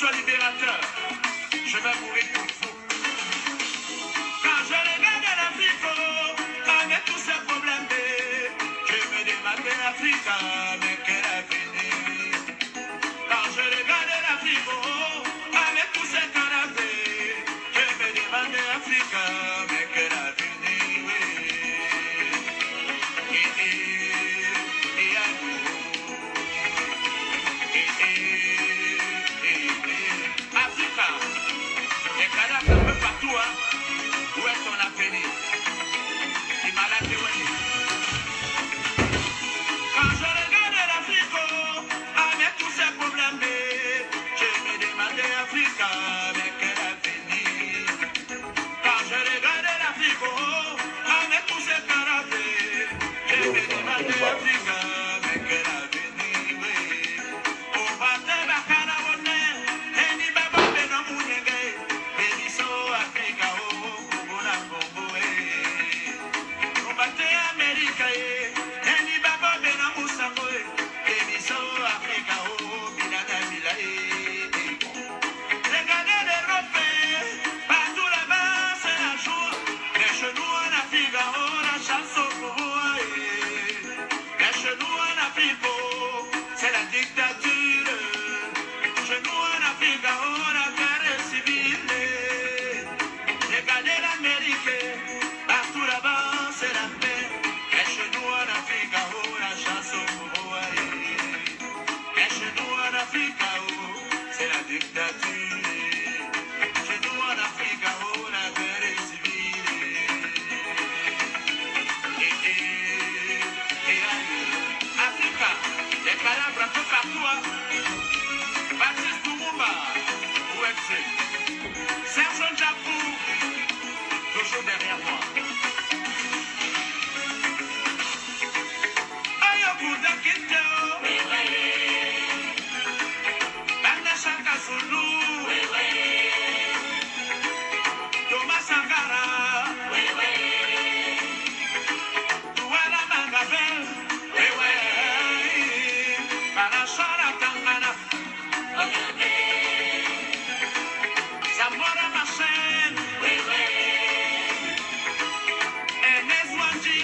votre libérateur, je vais mourir pour vous. Quand je regarde l'Afrique, avec tous ces problèmes, je me demande l'Afrique, mais quel avenir. Quand je regarde l'Afrique, avec tous ces canapés, je me demande l'Afrique, mais quel avenir. Les cadavres un peu partout, hein. Où est ton avenir? Les malades, oui. Quand je regarde l'Afrique, avec tous ces problèmes, je me demande l'Afrique, mais quel avenir? Quand je regarde l'Afrique, avec tous ces canapés, je me demande l'Afrique, mais quel avenir? C'est la dictature. Chez nous en Afrique, on a guerre civile. Regardez l'Amérique, partout là-bas, c'est la paix. Et chez nous en Afrique, on a chasse au Hawaï. Et chez nous en Afrique, c'est la dictature. Chez nous en Afrique, on a guerre civile. Africa, les cadavres un peu partout, hein. Baptiste Lumumba, où est-ce? Serge Njapou, toujours derrière moi. Ayokuda Kiteo, Banda Shaka Zulu, Thomas Sankara, Douala Mangabel, Banashara Tangana, Zamora Machen, Enes Wanji,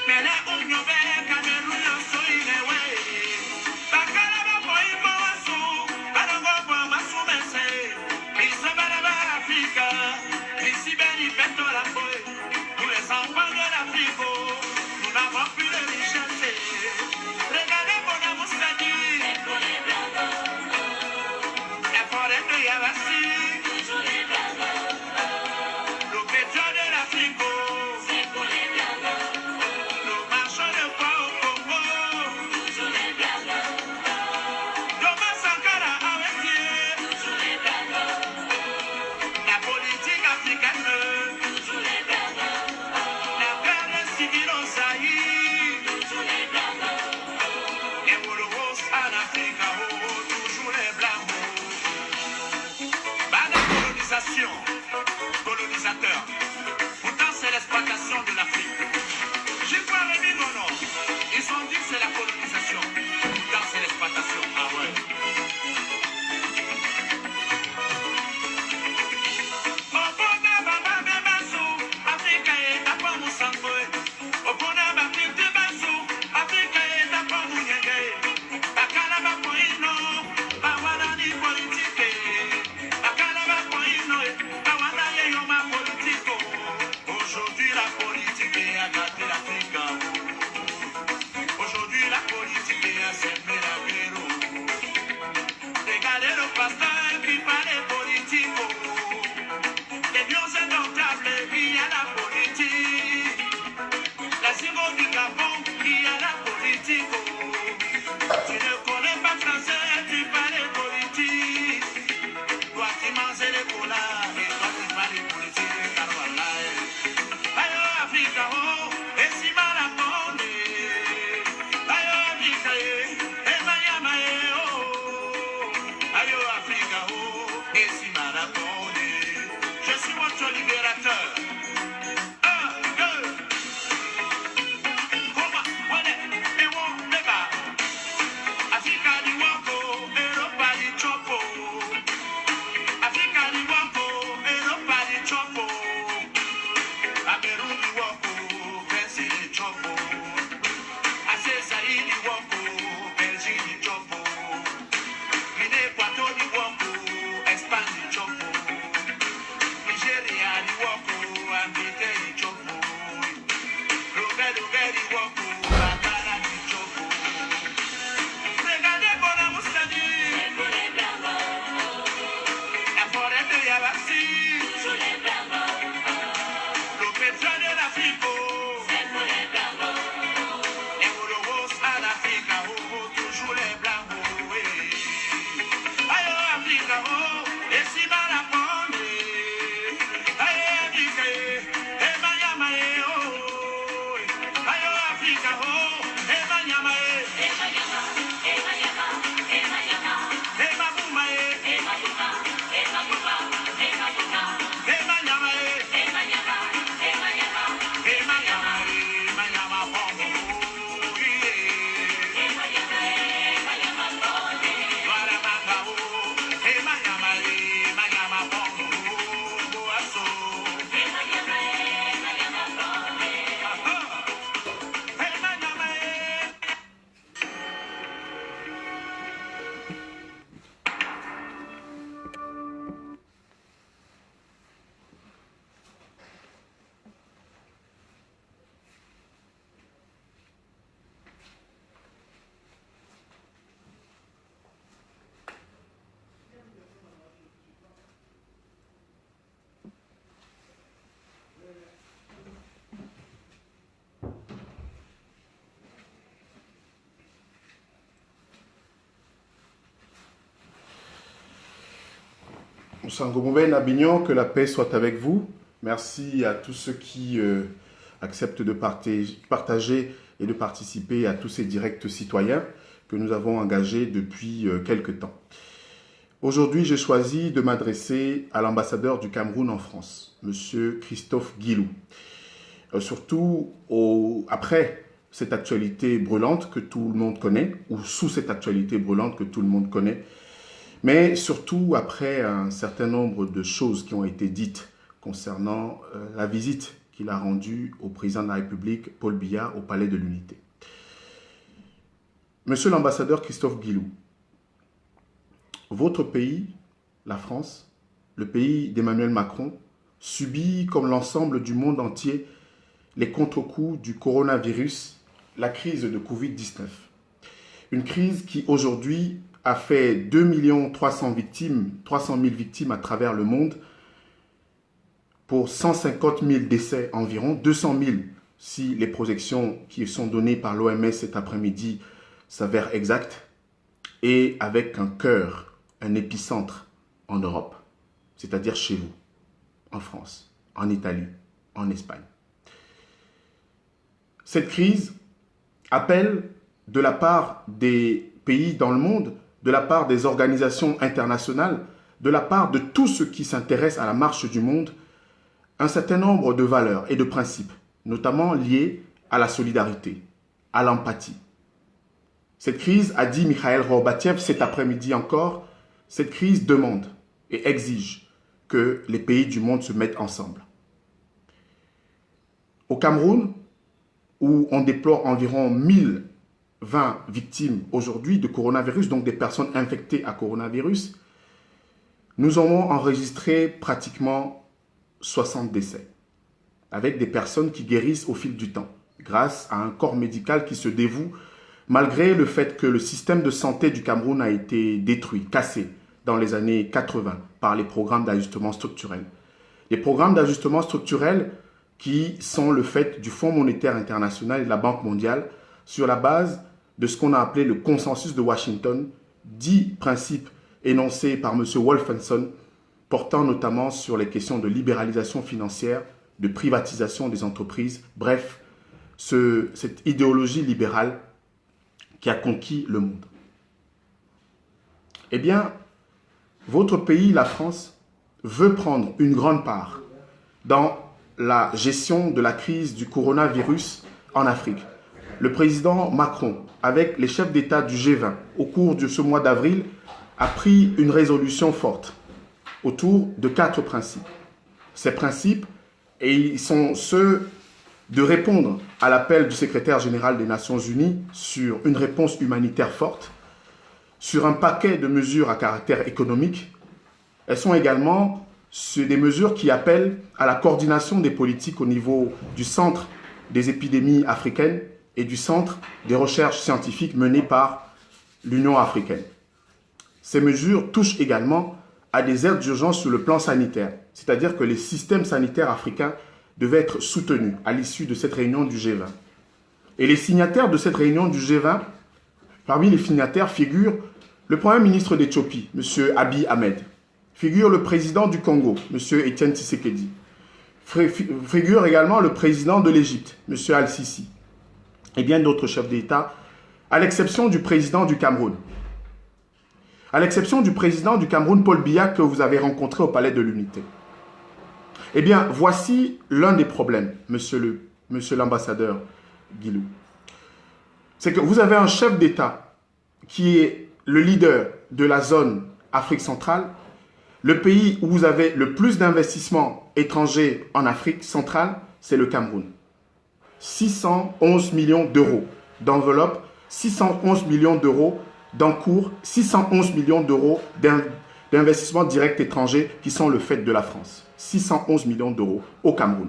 Mele Unyobe, Cameroon, Soinewe, Bakalaba Boimbo Wasu, Barango Masu Mese, Isabella Africa, Isibeli Petola Boy, tous les enfants de l'Afrique, nous n'avons plus de richesse. Woko, Belgique du Chopo, Guinée Équatoriale du Woko, Espagne du Chopo, Nigeria du Woko, Angleterre du Chopo, Logé du Woko, Bakara du Chopo. Regardez pour la Moussadi, la forêt de Yabassi, le pétrole de l'Afrique. Sangomouben Abignon, que la paix soit avec vous. Merci à tous ceux qui acceptent de partager et de participer à tous ces directs citoyens que nous avons engagés depuis quelque temps. Aujourd'hui, j'ai choisi de m'adresser à l'ambassadeur du Cameroun en France, M. Christophe Guilou. Surtout après cette actualité brûlante que tout le monde connaît, ou sous cette actualité brûlante que tout le monde connaît, mais surtout après un certain nombre de choses qui ont été dites concernant la visite qu'il a rendue au président de la République, Paul Biya, au Palais de l'Unité. Monsieur l'ambassadeur Christophe Guilou, votre pays, la France, le pays d'Emmanuel Macron, subit comme l'ensemble du monde entier les contre-coups du coronavirus, la crise de Covid-19. Une crise qui aujourd'hui a fait 2 300 000 victimes à travers le monde pour 150 000 décès environ, 200 000 si les projections qui sont données par l'OMS cet après-midi s'avèrent exactes, et avec un cœur, un épicentre en Europe, c'est-à-dire chez vous, en France, en Italie, en Espagne. Cette crise appelle de la part des pays dans le monde, de la part des organisations internationales, de la part de tous ceux qui s'intéressent à la marche du monde, un certain nombre de valeurs et de principes, notamment liés à la solidarité, à l'empathie. Cette crise, a dit Mikhail Gorbatchev cet après-midi encore, cette crise demande et exige que les pays du monde se mettent ensemble. Au Cameroun, où on déplore environ 1020 victimes aujourd'hui de coronavirus, donc des personnes infectées à coronavirus, nous avons enregistré pratiquement 60 décès, avec des personnes qui guérissent au fil du temps, grâce à un corps médical qui se dévoue, malgré le fait que le système de santé du Cameroun a été détruit, cassé, dans les années 80, par les programmes d'ajustement structurel. Les programmes d'ajustement structurel qui sont le fait du Fonds monétaire international et de la Banque mondiale, sur la base de ce qu'on a appelé le consensus de Washington, 10 principes énoncés par M. Wolfenson, portant notamment sur les questions de libéralisation financière, de privatisation des entreprises, bref, cette idéologie libérale qui a conquis le monde. Eh bien, votre pays, la France, veut prendre une grande part dans la gestion de la crise du coronavirus en Afrique. Le président Macron, avec les chefs d'État du G20, au cours de ce mois d'avril, a pris une résolution forte autour de 4 principes. Ces principes, et ils sont ceux de répondre à l'appel du secrétaire général des Nations Unies sur une réponse humanitaire forte, sur un paquet de mesures à caractère économique. Elles sont également des mesures qui appellent à la coordination des politiques au niveau du Centre des épidémies africaines et du Centre des recherches scientifiques menées par l'Union africaine. Ces mesures touchent également à des aides d'urgence sur le plan sanitaire, c'est-à-dire que les systèmes sanitaires africains devaient être soutenus à l'issue de cette réunion du G20. Et les signataires de cette réunion du G20, parmi les signataires figurent le Premier ministre d'Éthiopie, M. Abiy Ahmed, figure le président du Congo, M. Etienne Tshisekedi, figure également le président de l'Égypte, M. Al-Sisi, et bien d'autres chefs d'État, à l'exception du président du Cameroun. À l'exception du président du Cameroun, Paul Biya, que vous avez rencontré au Palais de l'Unité. Eh bien, voici l'un des problèmes, monsieur l'ambassadeur Guilou. C'est que vous avez un chef d'État qui est le leader de la zone Afrique centrale, le pays où vous avez le plus d'investissements étrangers en Afrique centrale, c'est le Cameroun. 611 millions d'euros d'enveloppe, 611 millions d'euros d'encours, 611 millions d'euros d'investissements directs étrangers qui sont le fait de la France. 611 millions d'euros au Cameroun.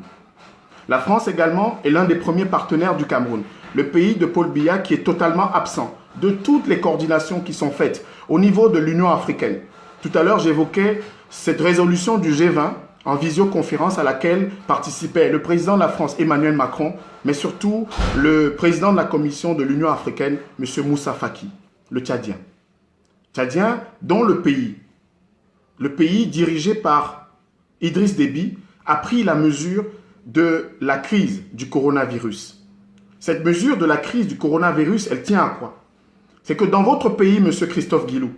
La France également est l'un des premiers partenaires du Cameroun, le pays de Paul Biya qui est totalement absent de toutes les coordinations qui sont faites au niveau de l'Union africaine. Tout à l'heure, j'évoquais cette résolution du G20 en visioconférence à laquelle participaient le président de la France, Emmanuel Macron, mais surtout le président de la Commission de l'Union africaine, M. Moussa Faki, le Tchadien. Tchadien dont le pays dirigé par Idriss Déby, a pris la mesure de la crise du coronavirus. Cette mesure de la crise du coronavirus, elle tient à quoi? C'est que dans votre pays, M. Christophe Guilou,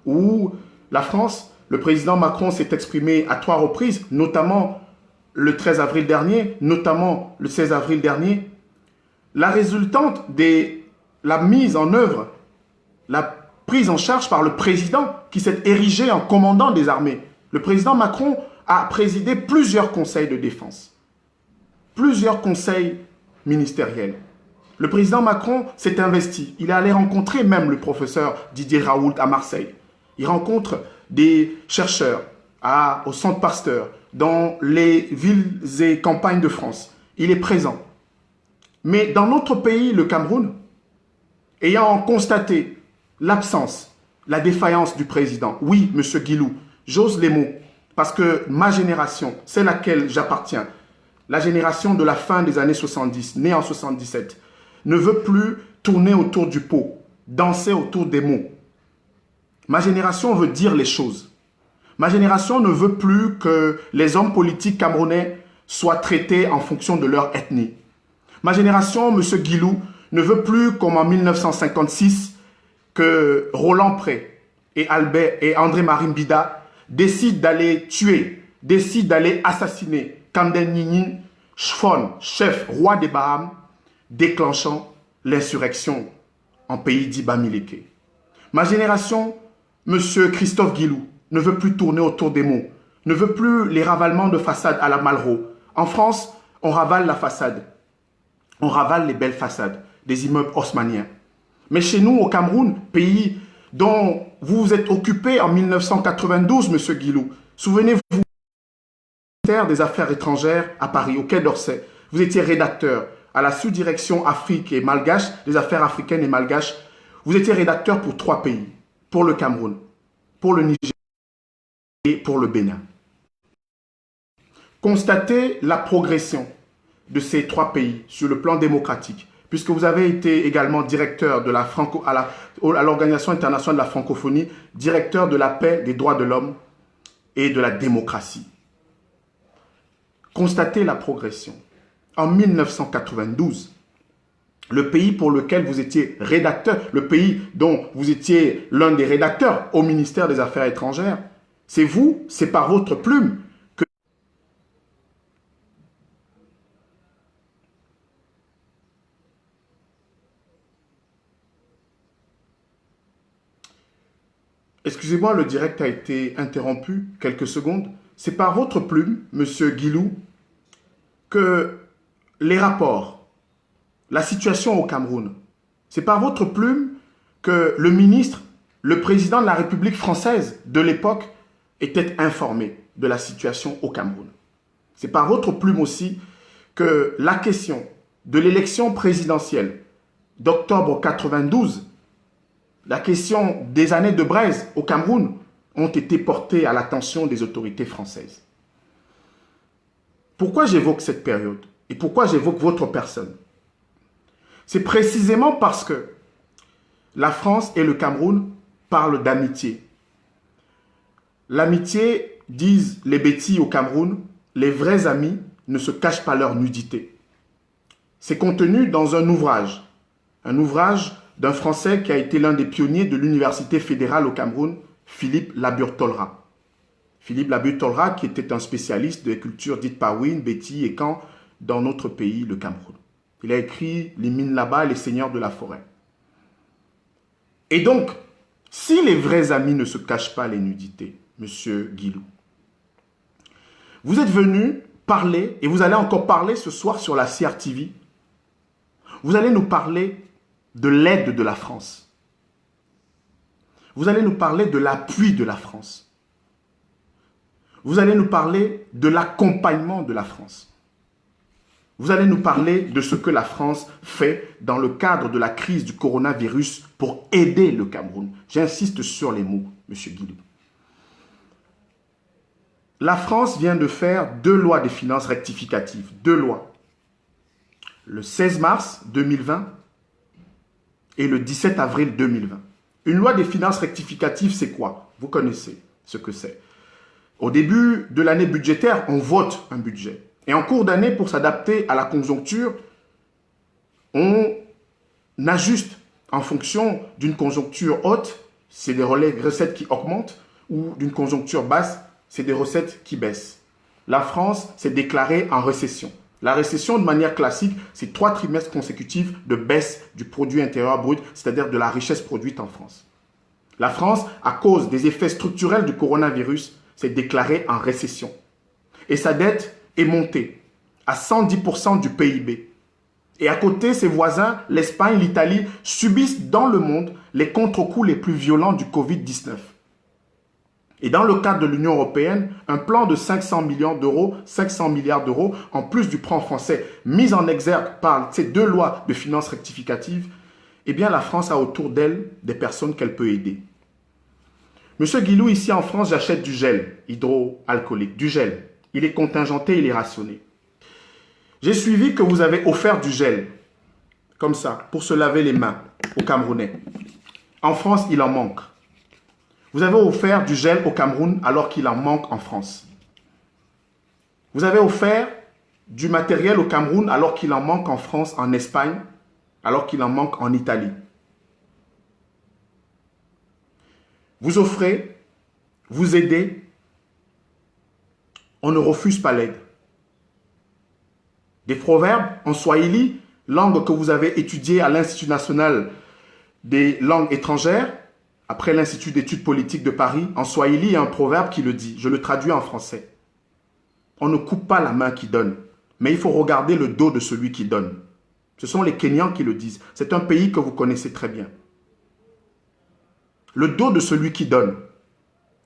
où la France, le président Macron s'est exprimé à 3 reprises, notamment le 13 avril dernier, notamment le 16 avril dernier, la résultante de la mise en œuvre, la prise en charge par le président qui s'est érigé en commandant des armées. Le président Macron a présidé plusieurs conseils de défense, plusieurs conseils ministériels. Le président Macron s'est investi. Il est allé rencontrer même le professeur Didier Raoult à Marseille. Il rencontre des chercheurs au Centre Pasteur, dans les villes et campagnes de France. Il est présent. Mais dans notre pays, le Cameroun, ayant constaté l'absence, la défaillance du président, oui, M. Guilou, j'ose les mots, parce que ma génération, c'est laquelle j'appartiens, la génération de la fin des années 70, née en 77, ne veut plus tourner autour du pot, danser autour des mots. Ma génération veut dire les choses. Ma génération ne veut plus que les hommes politiques camerounais soient traités en fonction de leur ethnie. Ma génération, M. Guilou, ne veut plus, comme en 1956, que Roland Pré et André-Marie Mbida décident d'aller tuer, décident d'aller assassiner Kandel Ninin, Chfon, chef roi des Bahamas, déclenchant l'insurrection en pays dit Bamileke. Ma génération, M. Christophe Guilou, ne veut plus tourner autour des mots, ne veut plus les ravalements de façade à la Malraux. En France, on ravale la façade. On ravale les belles façades des immeubles haussmanniens. Mais chez nous, au Cameroun, pays dont vous vous êtes occupé en 1992, M. Guilou, souvenez-vous, ministère des Affaires étrangères à Paris, au Quai d'Orsay. Vous étiez rédacteur à la sous-direction Afrique et Malgache, des affaires africaines et malgaches. Vous étiez rédacteur pour 3 pays, pour le Cameroun, pour le Niger et pour le Bénin. Constatez la progression de ces 3 pays sur le plan démocratique, puisque vous avez été également directeur de à l'Organisation internationale de la francophonie, directeur de la paix, des droits de l'homme et de la démocratie. Constatez la progression. En 1992, le pays pour lequel vous étiez rédacteur, le pays dont vous étiez l'un des rédacteurs au ministère des Affaires étrangères, c'est vous, c'est par votre plume que... Excusez-moi, le direct a été interrompu quelques secondes. C'est par votre plume, Monsieur Guilou, que les rapports la situation au Cameroun. C'est par votre plume que le ministre, le président de la République française de l'époque était informé de la situation au Cameroun. C'est par votre plume aussi que la question de l'élection présidentielle d'octobre 92, la question des années de braise au Cameroun ont été portées à l'attention des autorités françaises. Pourquoi j'évoque cette période et pourquoi j'évoque votre personne? C'est précisément parce que la France et le Cameroun parlent d'amitié. L'amitié, disent les bêtis au Cameroun, les vrais amis ne se cachent pas leur nudité. C'est contenu dans un ouvrage d'un Français qui a été l'un des pionniers de l'Université fédérale au Cameroun, Philippe Laburtolra. Philippe Laburtolra qui était un spécialiste des cultures dites Pawin, Beti et Kan dans notre pays, le Cameroun. Il a écrit « Les mines là-bas, les seigneurs de la forêt ». Et donc, si les vrais amis ne se cachent pas les nudités, Monsieur Guilou, vous êtes venu parler, et vous allez encore parler ce soir sur la CRTV, vous allez nous parler de l'aide de la France. Vous allez nous parler de l'appui de la France. Vous allez nous parler de l'accompagnement de la France. Vous allez nous parler de ce que la France fait dans le cadre de la crise du coronavirus pour aider le Cameroun. J'insiste sur les mots, Monsieur Guilou. La France vient de faire 2 lois des finances rectificatives. 2 lois. Le 16 mars 2020 et le 17 avril 2020. Une loi des finances rectificatives, c'est quoi? Vous connaissez ce que c'est. Au début de l'année budgétaire, on vote un budget. Et en cours d'année, pour s'adapter à la conjoncture, on ajuste en fonction d'une conjoncture haute, c'est des recettes qui augmentent, ou d'une conjoncture basse, c'est des recettes qui baissent. La France s'est déclarée en récession. La récession, de manière classique, c'est 3 trimestres consécutifs de baisse du produit intérieur brut, c'est-à-dire de la richesse produite en France. La France, à cause des effets structurels du coronavirus, s'est déclarée en récession. Et sa dette est montée à 110% du PIB. Et à côté, ses voisins, l'Espagne, l'Italie, subissent dans le monde les contre-coups les plus violents du Covid-19. Et dans le cadre de l'Union européenne, un plan de 500 millions d'euros, 500 milliards d'euros, en plus du plan français, mis en exergue par ces 2 lois de finances rectificatives, eh bien la France a autour d'elle des personnes qu'elle peut aider. Monsieur Guilou, ici en France, j'achète du gel hydroalcoolique, du gel. Il est contingenté, il est rationné. J'ai suivi que vous avez offert du gel, comme ça, pour se laver les mains aux Camerounais. En France, il en manque. Vous avez offert du gel au Cameroun alors qu'il en manque en France. Vous avez offert du matériel au Cameroun alors qu'il en manque en France, en Espagne, alors qu'il en manque en Italie. Vous offrez, vous aidez, on ne refuse pas l'aide. Des proverbes en swahili, langue que vous avez étudiée à l'Institut national des langues étrangères, après l'Institut d'études politiques de Paris, en swahili, il y a un proverbe qui le dit, je le traduis en français. On ne coupe pas la main qui donne, mais il faut regarder le dos de celui qui donne. Ce sont les Kenyans qui le disent. C'est un pays que vous connaissez très bien. Le dos de celui qui donne,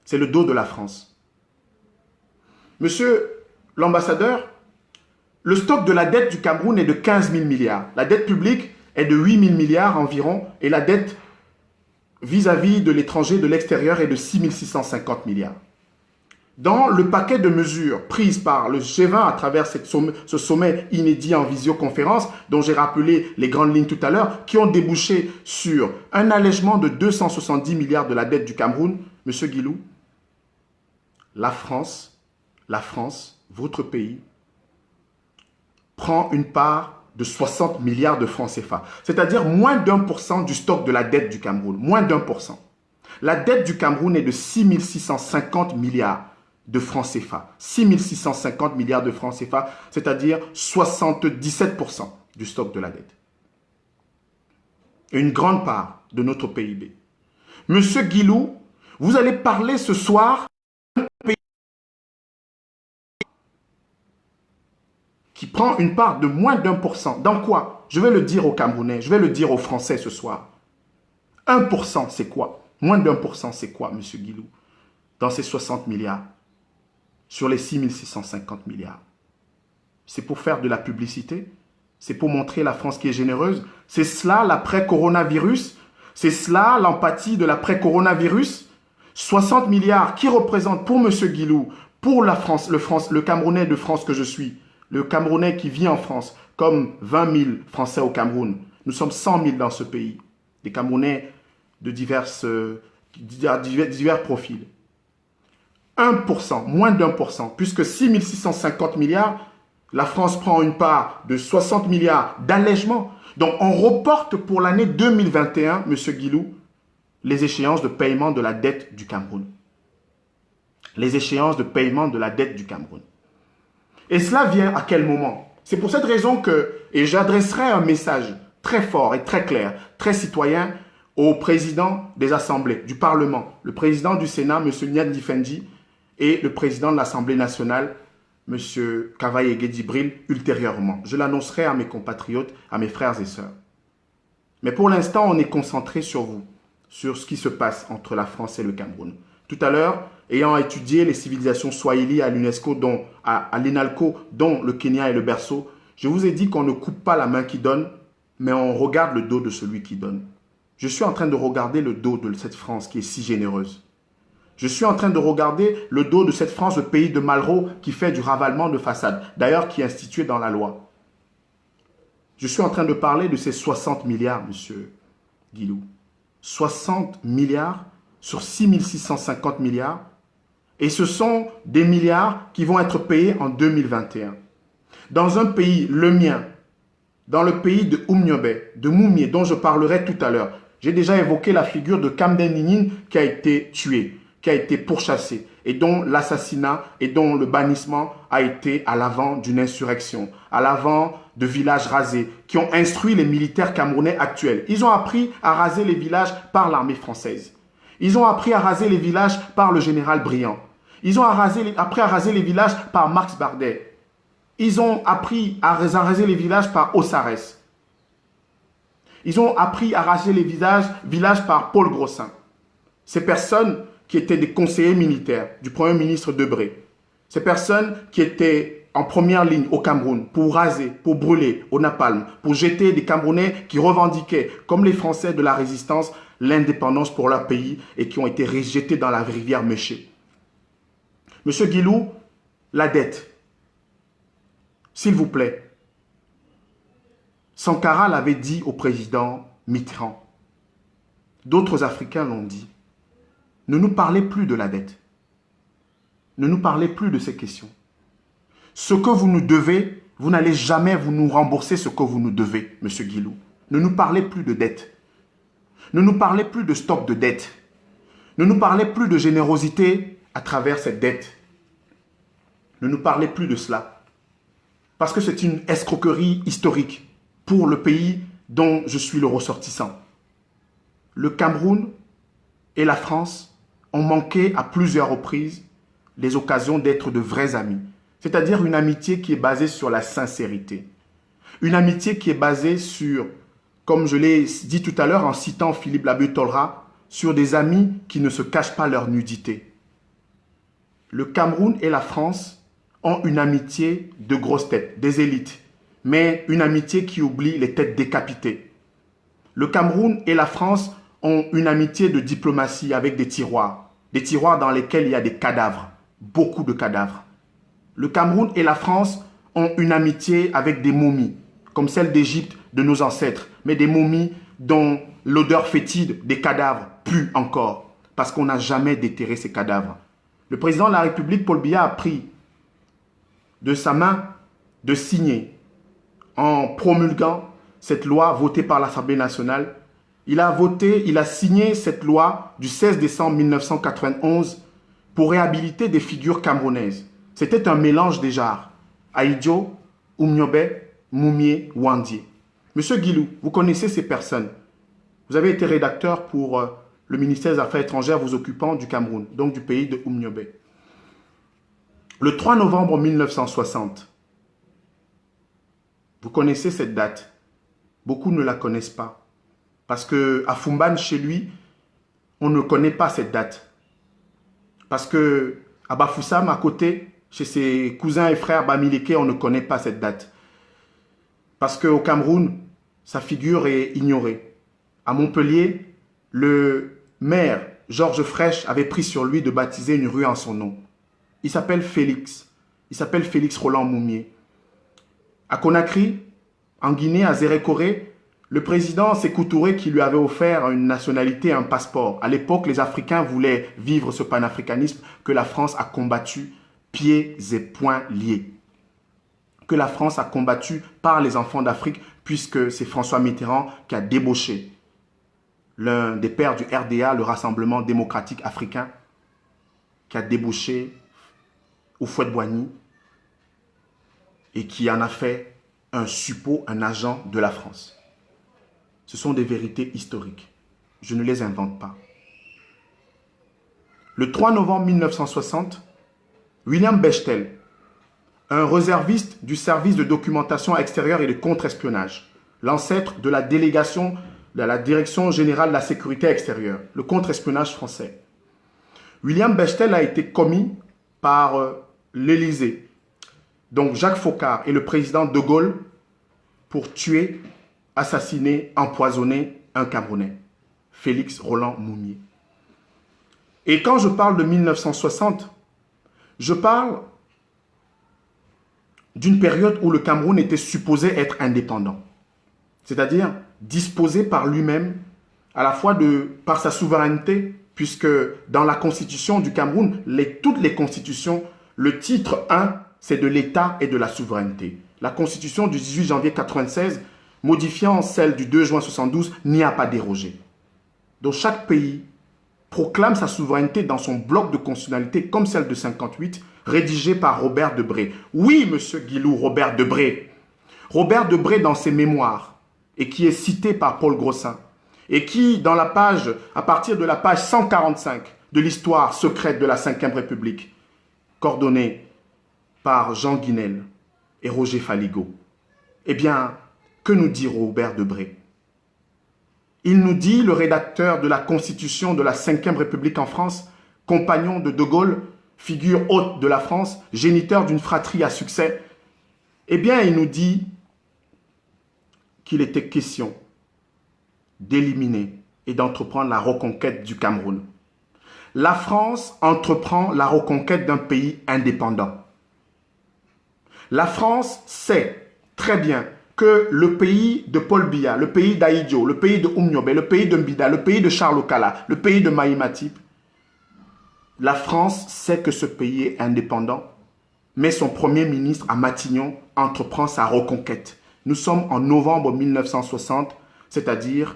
c'est le dos de la France. Monsieur l'ambassadeur, le stock de la dette du Cameroun est de 15 000 milliards. La dette publique est de 8 000 milliards environ et la dette vis-à-vis de l'étranger, de l'extérieur, est de 6 650 milliards. Dans le paquet de mesures prises par le G20 à travers ce sommet inédit en visioconférence, dont j'ai rappelé les grandes lignes tout à l'heure, qui ont débouché sur un allègement de 270 milliards de la dette du Cameroun, Monsieur Guilou, la France, votre pays, prend une part de 60 milliards de francs CFA, c'est-à-dire moins d'1% du stock de la dette du Cameroun, moins d'1%. La dette du Cameroun est de 6 650 milliards de francs CFA, 6 650 milliards de francs CFA, c'est-à-dire 77% du stock de la dette. Une grande part de notre PIB. Monsieur Guilou, vous allez parler ce soir qui prend une part de moins d'1%. Dans quoi? Je vais le dire aux Camerounais, je vais le dire aux Français ce soir. 1%, c'est quoi? Moins d'1%, c'est quoi, M. Guilou? Dans ces 60 milliards, sur les 6650 milliards. C'est pour faire de la publicité? C'est pour montrer la France qui est généreuse? C'est cela l'après-coronavirus? C'est cela l'empathie de l'après-coronavirus? 60 milliards qui représentent pour M. Guilou, pour la France, le Camerounais de France que je suis, le Camerounais qui vit en France, comme 20 000 Français au Cameroun. Nous sommes 100 000 dans ce pays. Des Camerounais de divers profils. 1%, moins d'1%, puisque 6 650 milliards, la France prend une part de 60 milliards d'allègement. Donc on reporte pour l'année 2021, M. Guilou, les échéances de paiement de la dette du Cameroun. Les échéances de paiement de la dette du Cameroun. Et cela vient à quel moment? C'est pour cette raison que, et j'adresserai un message très fort et très clair, très citoyen, au président des assemblées, du Parlement, le président du Sénat, M. Niad Difendi, et le président de l'Assemblée nationale, M. Kavaye Djibril, ultérieurement. Je l'annoncerai à mes compatriotes, à mes frères et sœurs. Mais pour l'instant, on est concentré sur vous, sur ce qui se passe entre la France et le Cameroun. Tout à l'heure, ayant étudié les civilisations swahili à l'UNESCO, à l'INALCO, dont le Kenya est le berceau, je vous ai dit qu'on ne coupe pas la main qui donne, mais on regarde le dos de celui qui donne. Je suis en train de regarder le dos de cette France qui est si généreuse. Je suis en train de regarder le dos de cette France, le pays de Malraux, qui fait du ravalement de façade, d'ailleurs qui est institué dans la loi. Je suis en train de parler de ces 60 milliards, monsieur Guilou. 60 milliards sur 6650 milliards. Et ce sont des milliards qui vont être payés en 2021. Dans un pays, le mien, dans le pays de Oumniobé, de Moumié, dont je parlerai tout à l'heure, j'ai déjà évoqué la figure de Kamden Ninin qui a été tué, qui a été pourchassé et dont l'assassinat et dont le bannissement a été à l'avant d'une insurrection, à l'avant de villages rasés qui ont instruit les militaires camerounais actuels. Ils ont appris à raser les villages par l'armée française. Ils ont appris à raser les villages par le général Briand. Ils ont appris à raser les villages par Marx Bardet. Ils ont appris à raser les villages par Ossares. Ils ont appris à raser les villages par Paul Grossin. Ces personnes qui étaient des conseillers militaires du Premier ministre Debré. Ces personnes qui étaient en première ligne au Cameroun pour raser, pour brûler au napalm, pour jeter des Camerounais qui revendiquaient, comme les Français de la résistance, l'indépendance pour leur pays et qui ont été rejetés dans la rivière Méché. Monsieur Guilou, la dette, s'il vous plaît. Sankara l'avait dit au président Mitterrand. D'autres Africains l'ont dit. Ne nous parlez plus de la dette. Ne nous parlez plus de ces questions. Ce que vous nous devez, vous n'allez jamais vous nous rembourser ce que vous nous devez, monsieur Guilou. Ne nous parlez plus de dette. Ne nous parlez plus de stock de dette. Ne nous parlez plus de générosité à travers cette dette. Ne nous parlez plus de cela. Parce que c'est une escroquerie historique pour le pays dont je suis le ressortissant. Le Cameroun et la France ont manqué à plusieurs reprises les occasions d'être de vrais amis. C'est-à-dire une amitié qui est basée sur la sincérité. Une amitié qui est basée sur, comme je l'ai dit tout à l'heure en citant Philippe Labuye-Tolra, sur des amis qui ne se cachent pas leur nudité. Le Cameroun et la France ont une amitié de grosses têtes, des élites, mais une amitié qui oublie les têtes décapitées. Le Cameroun et la France ont une amitié de diplomatie avec des tiroirs dans lesquels il y a des cadavres, beaucoup de cadavres. Le Cameroun et la France ont une amitié avec des momies, comme celle d'Égypte de nos ancêtres, mais des momies dont l'odeur fétide des cadavres pue encore, parce qu'on n'a jamais déterré ces cadavres. Le président de la République, Paul Biya, a pris de sa main de signer, en promulguant cette loi votée par l'Assemblée nationale. Il a signé cette loi du 16 décembre 1991 pour réhabiliter des figures camerounaises. C'était un mélange des genres. Aïdjo, Oumniobé, Moumié, Wandié. Monsieur Guilou, vous connaissez ces personnes. Vous avez été rédacteur pour le ministère des Affaires étrangères vous occupant du Cameroun, donc du pays de Oumniobé. Le 3 novembre 1960, vous connaissez cette date. Beaucoup ne la connaissent pas. Parce qu'à Fumban, chez lui, on ne connaît pas cette date. Parce qu'à Bafoussam, à côté, chez ses cousins et frères Bamileke, on ne connaît pas cette date. Parce qu'au Cameroun, sa figure est ignorée. À Montpellier, le maire Georges Frêche avait pris sur lui de baptiser une rue en son nom. Il s'appelle Félix. Il s'appelle Félix Roland Moumié. À Conakry, en Guinée, à Zérékoré, le président Sékou Touré qui lui avait offert une nationalité, un passeport. À l'époque, les Africains voulaient vivre ce panafricanisme que la France a combattu pieds et poings liés. Que la France a combattu par les enfants d'Afrique, puisque c'est François Mitterrand qui a débauché l'un des pères du RDA, le Rassemblement démocratique africain, qui a débauché Houphouët-Boigny et qui en a fait un suppôt, un agent de la France. Ce sont des vérités historiques. Je ne les invente pas. Le 3 novembre 1960, William Bechtel, un réserviste du service de documentation extérieure et de contre-espionnage, l'ancêtre de la délégation de la Direction générale de la sécurité extérieure, le contre-espionnage français. William Bechtel a été commis par l'Élysée, donc Jacques Foccart et le président de Gaulle, pour tuer, assassiner, empoisonner un Camerounais, Félix Roland Moumié. Et quand je parle de 1960, je parle d'une période où le Cameroun était supposé être indépendant, c'est-à-dire disposé par lui-même, à la fois par sa souveraineté, puisque dans la constitution du Cameroun, toutes les constitutions, le titre 1, c'est de l'État et de la souveraineté. La constitution du 18 janvier 1996, modifiant celle du 2 juin 72, n'y a pas dérogé. Donc chaque pays proclame sa souveraineté dans son bloc de constitutionnalité, comme celle de 1958, rédigée par Robert Debré. Oui, monsieur Guilou, Robert Debré. Robert Debré, dans ses mémoires, et qui est cité par Paul Grossin, et qui, dans la page, à partir de la page 145 de l'histoire secrète de la Ve République, coordonnée par Jean Guinel et Roger Faligot, eh bien, que nous dit Robert Debré? Il nous dit, le rédacteur de la Constitution de la Ve République en France, compagnon de De Gaulle, figure haute de la France, géniteur d'une fratrie à succès, eh bien, il nous dit qu'il était question d'éliminer et d'entreprendre la reconquête du Cameroun. La France entreprend la reconquête d'un pays indépendant. La France sait très bien que le pays de Paul Biya, le pays d'Aïdjo, le pays de Oumniobe, le pays de Mbida, le pays de Charles Okala, le pays de Maïmatip, la France sait que ce pays est indépendant, mais son premier ministre à Matignon entreprend sa reconquête. Nous sommes en novembre 1960, c'est-à-dire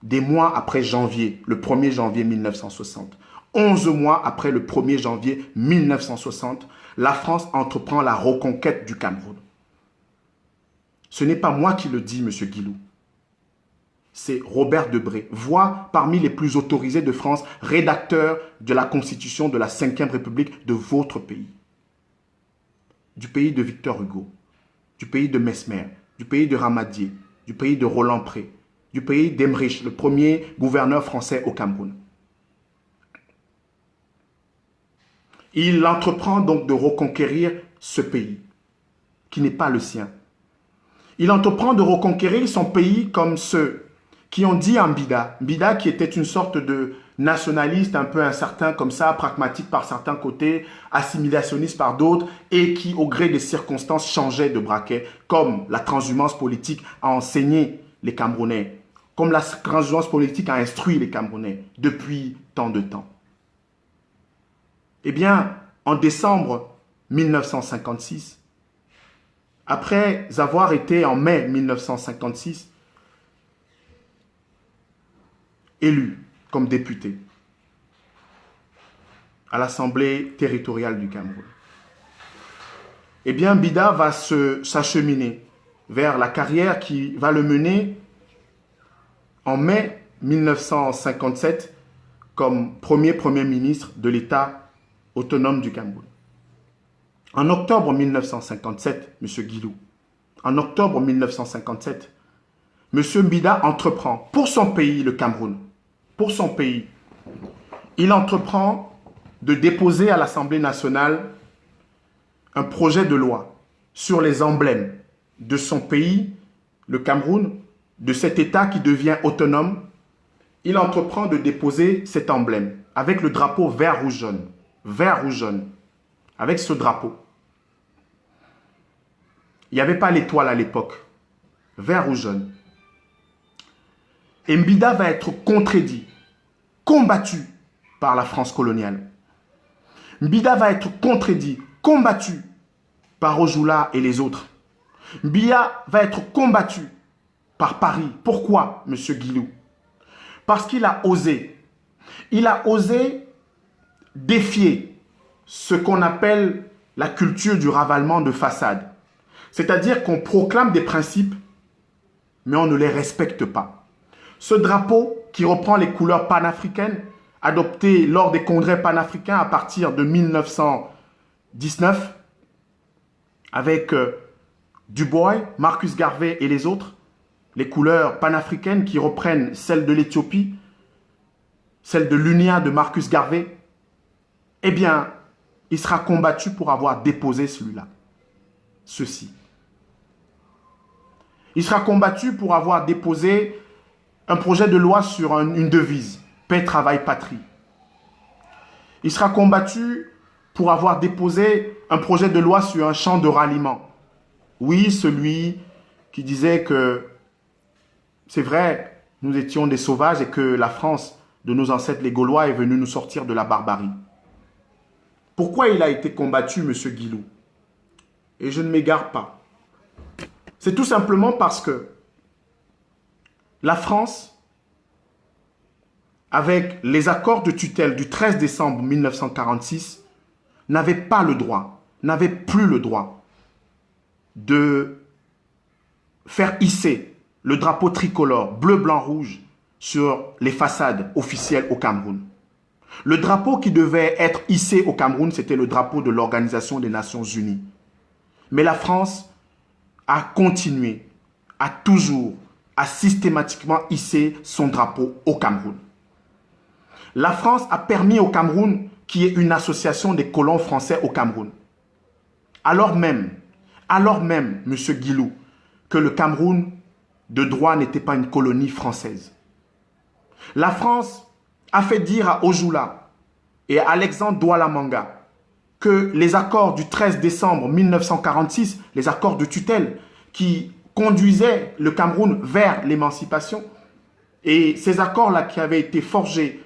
des mois après janvier, le 1er janvier 1960. 11 mois après le 1er janvier 1960, la France entreprend la reconquête du Cameroun. Ce n'est pas moi qui le dis, monsieur Guilou. C'est Robert Debré, voix parmi les plus autorisés de France, rédacteur de la Constitution de la Ve République de votre pays. Du pays de Victor Hugo, du pays de Mesmer, du pays de Ramadier, du pays de Roland Pré, du pays d'Emmerich, le premier gouverneur français au Cameroun. Il entreprend donc de reconquérir ce pays, qui n'est pas le sien. Il entreprend de reconquérir son pays comme ceux qui ont dit à Mbida, Mbida qui était une sorte de nationaliste un peu incertain comme ça, pragmatique par certains côtés, assimilationniste par d'autres, et qui au gré des circonstances changeait de braquet, comme la transhumance politique a enseigné les Camerounais, comme la transhumance politique a instruit les Camerounais depuis tant de temps. Eh bien, en décembre 1956, après avoir été en mai 1956 élu comme député à l'Assemblée territoriale du Cameroun, eh bien, Mbida va s'acheminer vers la carrière qui va le mener en mai 1957 comme premier ministre de l'État autonome du Cameroun. En octobre 1957, M. Guilou, en octobre 1957, M. Mbida entreprend pour son pays, le Cameroun, pour son pays, il entreprend de déposer à l'Assemblée nationale un projet de loi sur les emblèmes de son pays, le Cameroun, de cet État qui devient autonome. Il entreprend de déposer cet emblème avec le drapeau vert, rouge, jaune. Vert, rouge, jaune. Avec ce drapeau. Il n'y avait pas l'étoile à l'époque. Vert, rouge, jaune. Et Mbida va être contredit, combattu par la France coloniale. Mbida va être contredit, combattu par Ojula et les autres. Mbida va être combattu par Paris. Pourquoi, M. Guilou? Parce qu'il a osé. Il a osé défier ce qu'on appelle la culture du ravalement de façade. C'est-à-dire qu'on proclame des principes, mais on ne les respecte pas. Ce drapeau qui reprend les couleurs panafricaines, adoptées lors des congrès panafricains à partir de 1919, avec Dubois, Marcus Garvey et les autres, les couleurs panafricaines qui reprennent celles de l'Éthiopie, celles de l'UNIA de Marcus Garvey, eh bien, il sera combattu pour avoir déposé celui-là. Ceci. Il sera combattu pour avoir déposé un projet de loi sur une devise, paix, travail, patrie. Il sera combattu pour avoir déposé un projet de loi sur un champ de ralliement. Oui, celui qui disait que c'est vrai, nous étions des sauvages et que la France de nos ancêtres les Gaulois est venue nous sortir de la barbarie. Pourquoi il a été combattu, M. Guilou? Et je ne m'égare pas. C'est tout simplement parce que la France, avec les accords de tutelle du 13 décembre 1946, n'avait pas le droit, n'avait plus le droit de faire hisser le drapeau tricolore bleu, blanc, rouge sur les façades officielles au Cameroun. Le drapeau qui devait être hissé au Cameroun, c'était le drapeau de l'Organisation des Nations Unies. Mais la France a continué, à systématiquement hisser son drapeau au Cameroun. La France a permis au Cameroun qu'il y ait une association des colons français au Cameroun. Alors même, M. Guilou, que le Cameroun de droit n'était pas une colonie française. La France a fait dire à Ojula et à Alexandre Douala Manga que les accords du 13 décembre 1946, les accords de tutelle qui conduisaient le Cameroun vers l'émancipation, et ces accords-là qui avaient été forgés,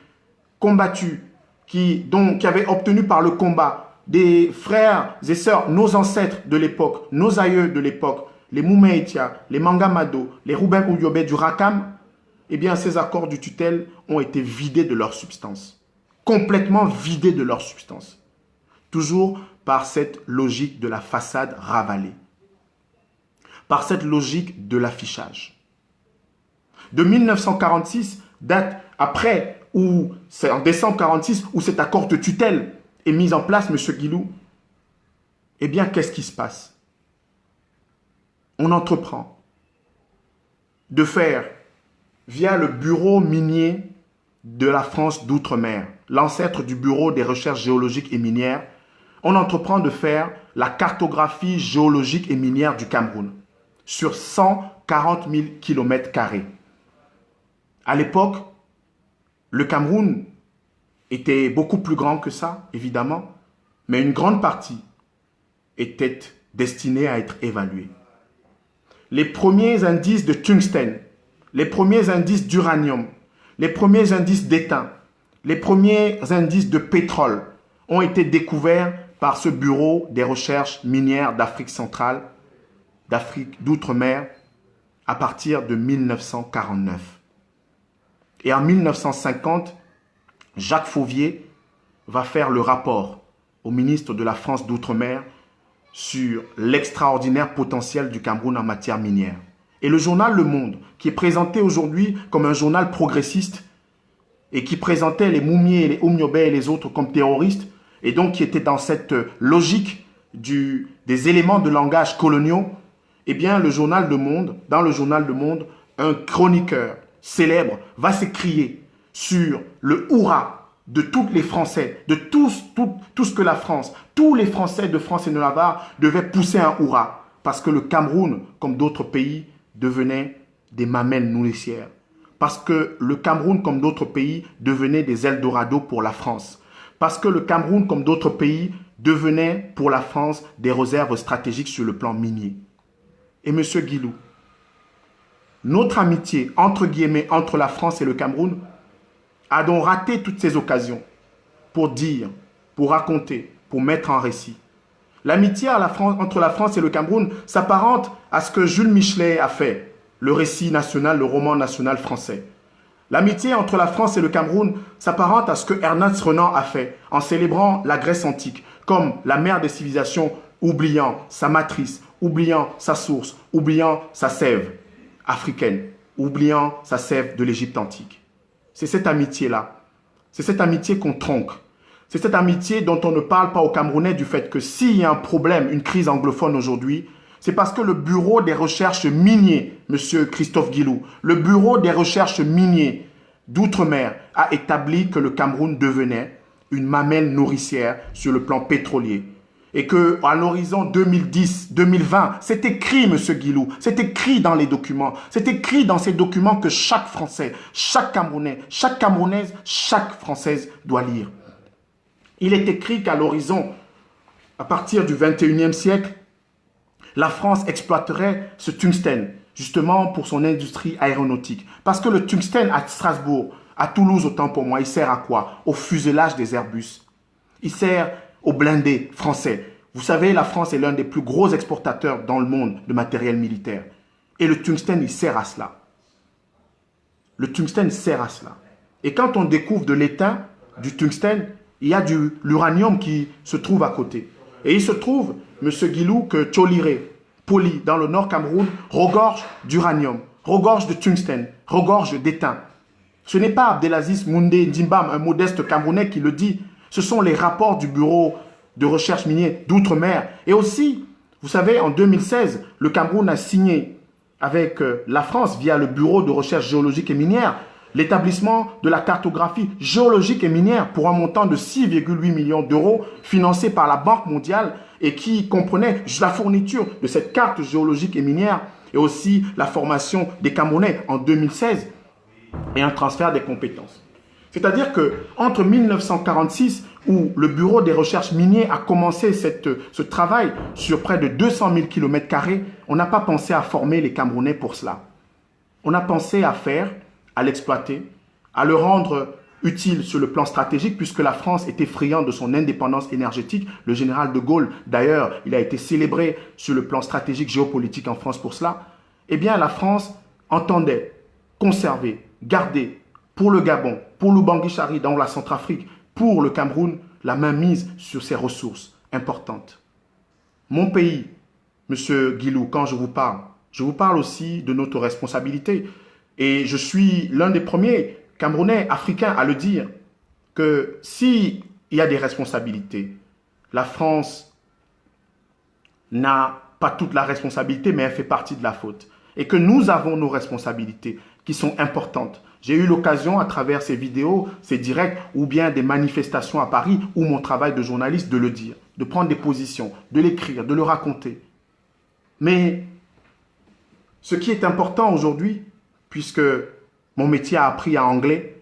combattus, qui avaient obtenu par le combat des frères et sœurs, nos ancêtres de l'époque, nos aïeux de l'époque, les Moumeitia, les Mangamado, les Rouben Ouyobé du Rakam, eh bien ces accords de tutelle ont été vidés de leur substance. Complètement vidés de leur substance. Toujours par cette logique de la façade ravalée. Par cette logique de l'affichage. De 1946, date après, ou c'est en décembre 1946, où cet accord de tutelle est mis en place, M. Guilou, eh bien, qu'est-ce qui se passe? On entreprend de faire, via le bureau minier de la France d'outre-mer, l'ancêtre du bureau des recherches géologiques et minières, on entreprend de faire la cartographie géologique et minière du Cameroun sur 140 000 km². À l'époque, le Cameroun était beaucoup plus grand que ça, évidemment, mais une grande partie était destinée à être évaluée. Les premiers indices de tungstène, les premiers indices d'uranium, les premiers indices d'étain, les premiers indices de pétrole ont été découverts par ce bureau des recherches minières d'Afrique centrale, d'Afrique d'outre-mer, à partir de 1949. Et en 1950, Jacques Fauvier va faire le rapport au ministre de la France d'outre-mer sur l'extraordinaire potentiel du Cameroun en matière minière. Et le journal Le Monde, qui est présenté aujourd'hui comme un journal progressiste et qui présentait les Moumiers, les Oumniobé et les autres comme terroristes, et donc qui était dans cette logique des éléments de langage coloniaux, eh bien dans le journal Le Monde un chroniqueur célèbre, va s'écrier sur le hurrah de tous les Français, de tout ce que la France, tous les Français de France et de Navarre devaient pousser un hurrah. Parce que le Cameroun, comme d'autres pays, devenait des mamelles nourricières. Parce que le Cameroun, comme d'autres pays, devenait des Eldorado pour la France. Parce que le Cameroun, comme d'autres pays, devenait pour la France des réserves stratégiques sur le plan minier. Et M. Guilou, notre amitié, entre guillemets, entre la France et le Cameroun, a donc raté toutes ces occasions pour dire, pour raconter, pour mettre en récit. L'amitié entre la France et le Cameroun s'apparente à ce que Jules Michelet a fait, le récit national, le roman national français. L'amitié entre la France et le Cameroun s'apparente à ce que Ernest Renan a fait en célébrant la Grèce antique comme la mère des civilisations, oubliant sa matrice, oubliant sa source, oubliant sa sève africaine, oubliant sa sève de l'Égypte antique. C'est cette amitié-là. C'est cette amitié qu'on tronque. C'est cette amitié dont on ne parle pas aux Camerounais du fait que s'il y a un problème, une crise anglophone aujourd'hui, c'est parce que le bureau des recherches miniers, M. Christophe Guilou, le bureau des recherches miniers d'outre-mer a établi que le Cameroun devenait une mamelle nourricière sur le plan pétrolier. Et qu'à l'horizon 2010-2020, c'est écrit, M. Guilou, c'est écrit dans les documents, c'est écrit dans ces documents que chaque Français, chaque Camerounais, chaque Camerounaise, chaque Française doit lire. Il est écrit qu'à l'horizon, à partir du 21e siècle, la France exploiterait ce tungstène, justement pour son industrie aéronautique. Parce que le tungstène à Strasbourg, à Toulouse autant pour moi, il sert à quoi? Au fuselage des Airbus. Il sert aux blindés français. Vous savez, la France est l'un des plus gros exportateurs dans le monde de matériel militaire. Et le tungstène, il sert à cela. Le tungstène sert à cela. Et quand on découvre de l'étain, du tungstène, il y a de l'uranium qui se trouve à côté. Et il se trouve, M. Guilou, que Tcholiré, Poli, dans le nord Cameroun, regorge d'uranium, regorge de tungstène, regorge d'étain. Ce n'est pas Abdelaziz Moundé Ndimbam, un modeste Camerounais, qui le dit. Ce sont les rapports du bureau de recherche minier d'outre-mer. Et aussi, vous savez, en 2016, le Cameroun a signé avec la France, via le bureau de recherche géologique et minière, l'établissement de la cartographie géologique et minière pour un montant de 6,8 millions d'euros financé par la Banque mondiale et qui comprenait la fourniture de cette carte géologique et minière et aussi la formation des Camerounais en 2016 et un transfert des compétences. C'est-à-dire qu'entre 1946, où le Bureau des recherches minières a commencé ce travail sur près de 200 000 km², on n'a pas pensé à former les Camerounais pour cela. On a pensé à faire, à l'exploiter, à le rendre utile sur le plan stratégique, puisque la France était friande de son indépendance énergétique. Le général de Gaulle, d'ailleurs, il a été célébré sur le plan stratégique géopolitique en France pour cela. Eh bien, la France entendait conserver, garder, pour le Gabon, pour l'Oubangui-Chari dans la Centrafrique, pour le Cameroun, la mainmise sur ses ressources importantes. Mon pays, M. Guilou, quand je vous parle aussi de notre responsabilité. Et je suis l'un des premiers Camerounais africains à le dire, que s'il y a des responsabilités, la France n'a pas toute la responsabilité, mais elle fait partie de la faute. Et que nous avons nos responsabilités qui sont importantes. J'ai eu l'occasion, à travers ces vidéos, ces directs, ou bien des manifestations à Paris, ou mon travail de journaliste, de le dire, de prendre des positions, de l'écrire, de le raconter. Mais ce qui est important aujourd'hui, puisque mon métier a appris en anglais,